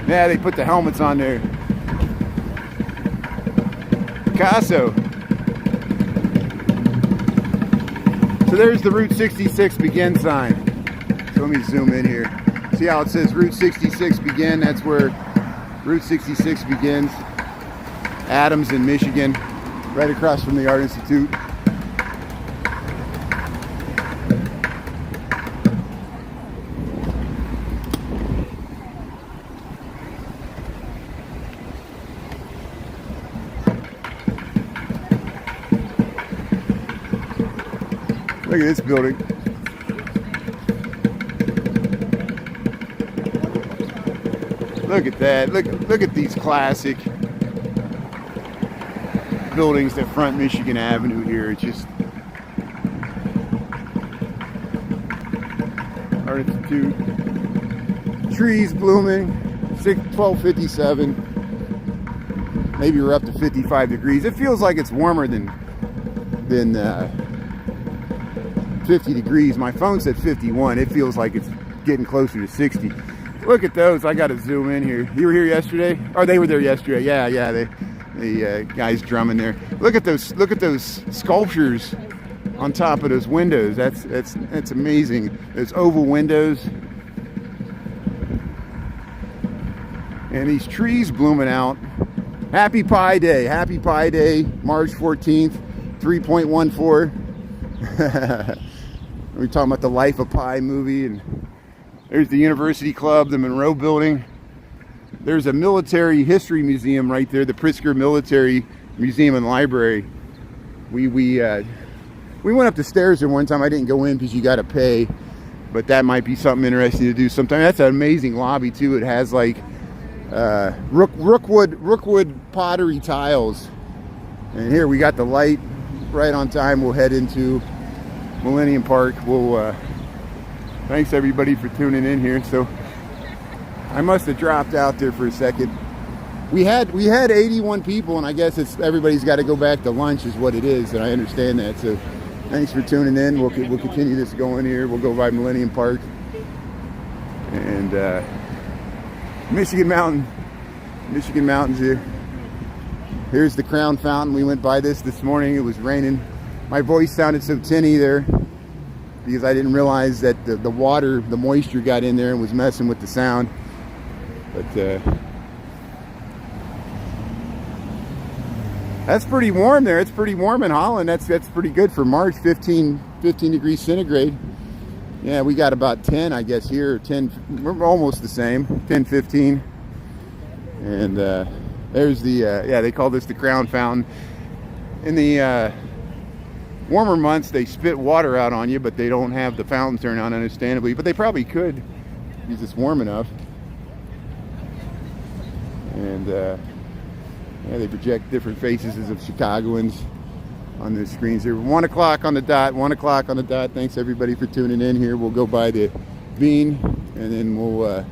Yeah, they put the helmets on there. Picasso. So there's the Route 66 begin sign. So let me zoom in here. See how it says Route 66 begin? That's where Route 66 begins. Adams in Michigan, right across from the Art Institute. Look at this building. Look at that. Look at these classic buildings that front Michigan Avenue here. It's just Art Institute. Trees blooming. 12:57. Maybe we're up to 55 degrees. It feels like it's warmer than 50 degrees. My phone said 51. It feels like it's getting closer to 60. Look at those. I got to zoom in here. You were here yesterday? Or they were there yesterday. Yeah. The guys drumming there. Look at those sculptures on top of those windows. That's amazing. Those oval windows. And these trees blooming out. Happy Pi Day. Happy Pi Day. March 14th. 3.14. We're talking about the Life of Pi movie, and there's the University Club, the Monroe Building. There's a military history museum right there, the Pritzker Military Museum and Library. We went up the stairs there one time. I didn't go in because you got to pay, but that might be something interesting to do sometime. That's an amazing lobby too. It has like Rookwood pottery tiles, and here we got the light right on time. We'll head into Millennium Park. Thanks everybody for tuning in here. So I must have dropped out there for a second. We had 81 people, and I guess everybody's got to go back to lunch is what it is, and I understand that. So thanks for tuning in. We'll continue this going here. We'll go by Millennium Park and Michigan Mountains here. Here's the Crown Fountain. We went by this morning. It was raining. My voice sounded so tinny there because I didn't realize that the water, the moisture got in there and was messing with the sound. But that's pretty warm there. It's pretty warm in Holland. That's pretty good for March. 15 degrees centigrade. Yeah, we got about 10, I guess, here. 10. We're almost the same. 10, 15. And there's the they call this the Crown Fountain. In the warmer months, they spit water out on you, but they don't have the fountain turn on, understandably. But they probably could, because it's warm enough. And they project different faces of Chicagoans on the screens here. 1 o'clock on the dot. 1 o'clock on the dot. Thanks everybody for tuning in here. We'll go by the Bean, and then we'll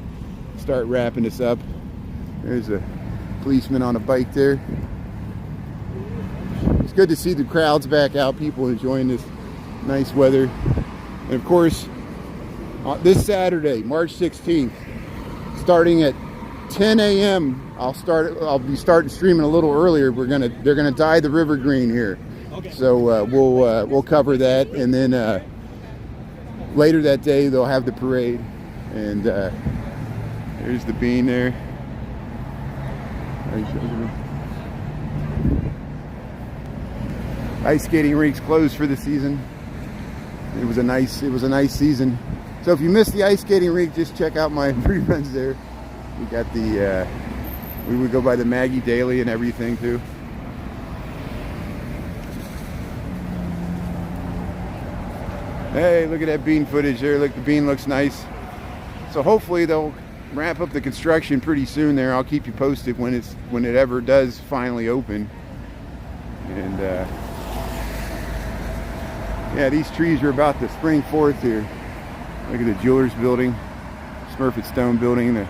start wrapping this up. There's a policeman on a bike there. It's good to see the crowds back out, people enjoying this nice weather. And of course, this Saturday, March 16th, starting at 10 a.m. I'll be starting streaming a little earlier. They're gonna dye the river green here. Okay. So we'll cover that, and then later that day they'll have the parade. And there's the Bean there. Ice skating rinks closed for the season. It was a nice season. So if you missed the ice skating rink, just check out my reruns there. We got we would go by the Maggie Daily and everything too. Hey, look at that bean footage there. Look, the bean looks nice. So hopefully they'll wrap up the construction pretty soon there. I'll keep you posted when it ever does finally open. And yeah, these trees are about to spring forth here. Look at the Jewelers Building, Smurfett Stone Building, the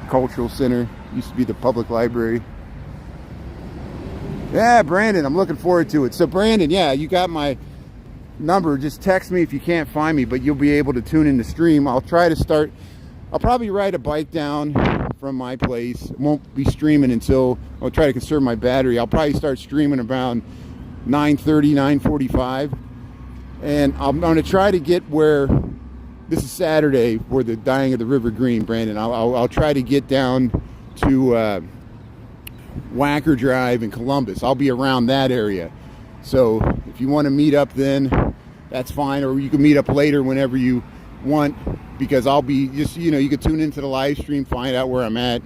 Cultural Center. Used to be the public library. Yeah, Brandon, I'm looking forward to it. So Brandon, yeah, you got my number. Just text me if you can't find me, but you'll be able to tune in the stream. I'll probably ride a bike down from my place. It won't be streaming until, I'll try to conserve my battery. I'll probably start streaming around 9:30, 9:45. And I'm going to try to get where, this is Saturday, where the dyeing of the River Green, Brandon. I'll try to get down to Wacker Drive in Columbus. I'll be around that area. So if you want to meet up then, that's fine. Or you can meet up later whenever you want, because I'll be just, you can tune into the live stream, find out where I'm at,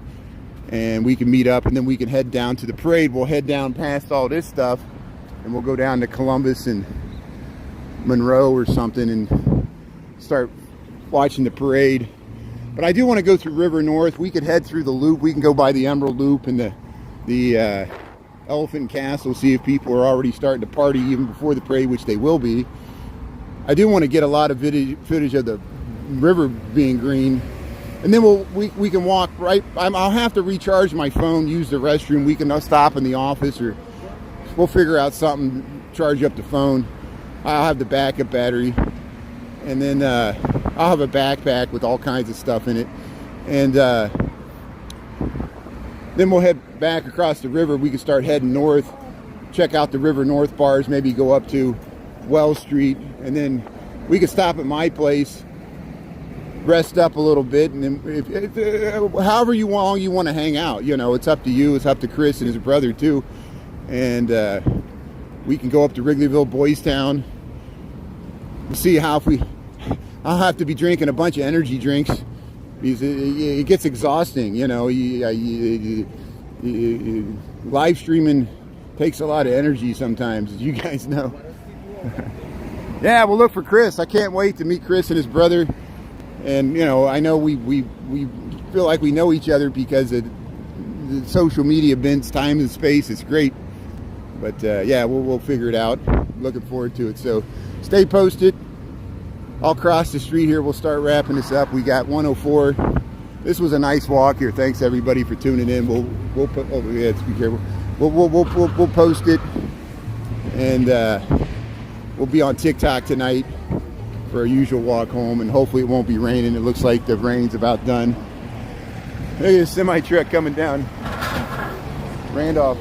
and we can meet up, and then we can head down to the parade. We'll head down past all this stuff, and we'll go down to Columbus and Monroe or something and start watching the parade. But I do want to go through River North. We could head through the loop. We can go by the Emerald Loop and the Elephant Castle, see if people are already starting to party even before the parade, which they will be. I do want to get a lot of footage of the river being green, and then we can walk right. I'll have to recharge my phone, use the restroom. We can stop in the office, or we'll figure out something, charge up the phone. I'll have the backup battery, and then I'll have a backpack with all kinds of stuff in it, and then we'll head back across the river. We can start heading north, check out the River North bars, maybe go up to Wells Street, and then we can stop at my place, rest up a little bit, and then however long you want to hang out, it's up to you. It's up to Chris and his brother too, and we can go up to Wrigleyville, Boys Town. See how I'll have to be drinking a bunch of energy drinks because it gets exhausting, live streaming takes a lot of energy sometimes, as you guys know. Yeah, we'll look for Chris. I can't wait to meet Chris and his brother. And I know we feel like we know each other because of the social media bends, time and space. It's great. But yeah, we'll figure it out. Looking forward to it. So stay posted. I'll cross the street here. We'll start wrapping this up. We got 104. This was a nice walk here. Thanks everybody for tuning in. We'll put. Oh yeah, let's be careful. We'll post it, and we'll be on TikTok tonight for our usual walk home. And hopefully it won't be raining. It looks like the rain's about done. Look at this semi truck coming down. Randolph.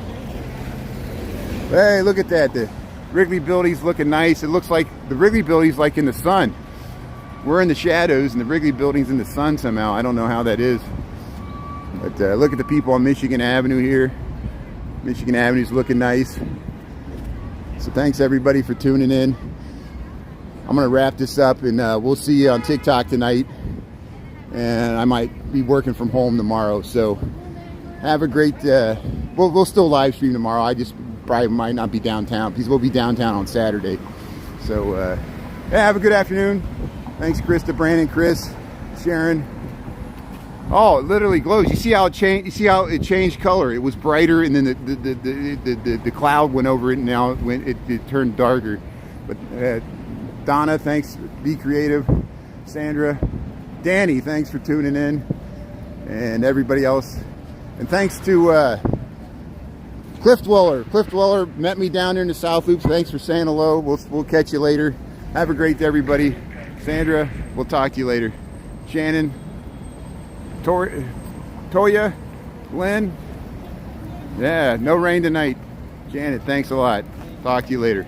Hey, look at that. The Wrigley Building's looking nice. It looks like the Wrigley Building's like in the sun. We're in the shadows and the Wrigley Building's in the sun somehow. I don't know how that is. But look at the people on Michigan Avenue here. Michigan Avenue's looking nice. So thanks everybody for tuning in. I'm going to wrap this up, and we'll see you on TikTok tonight. And I might be working from home tomorrow. So have a great... we'll still live stream tomorrow. I just probably might not be downtown because we'll be downtown on Saturday. So yeah, have a good afternoon. Thanks Chris, to Brandon, Chris, Sharon. Oh, it literally glows. You see how it changed? You see how it changed color? It was brighter, and then the cloud went over it, and now it turned darker. But Donna, thanks. Be creative. Sandra, Danny, thanks for tuning in, and everybody else. And thanks to Cliff Dweller. Cliff Dweller met me down there in the Southloop. Thanks for saying hello. We'll catch you later. Have a great day, everybody. Sandra, we'll talk to you later. Shannon, Toya, Glenn. Yeah, no rain tonight. Janet, thanks a lot. Talk to you later.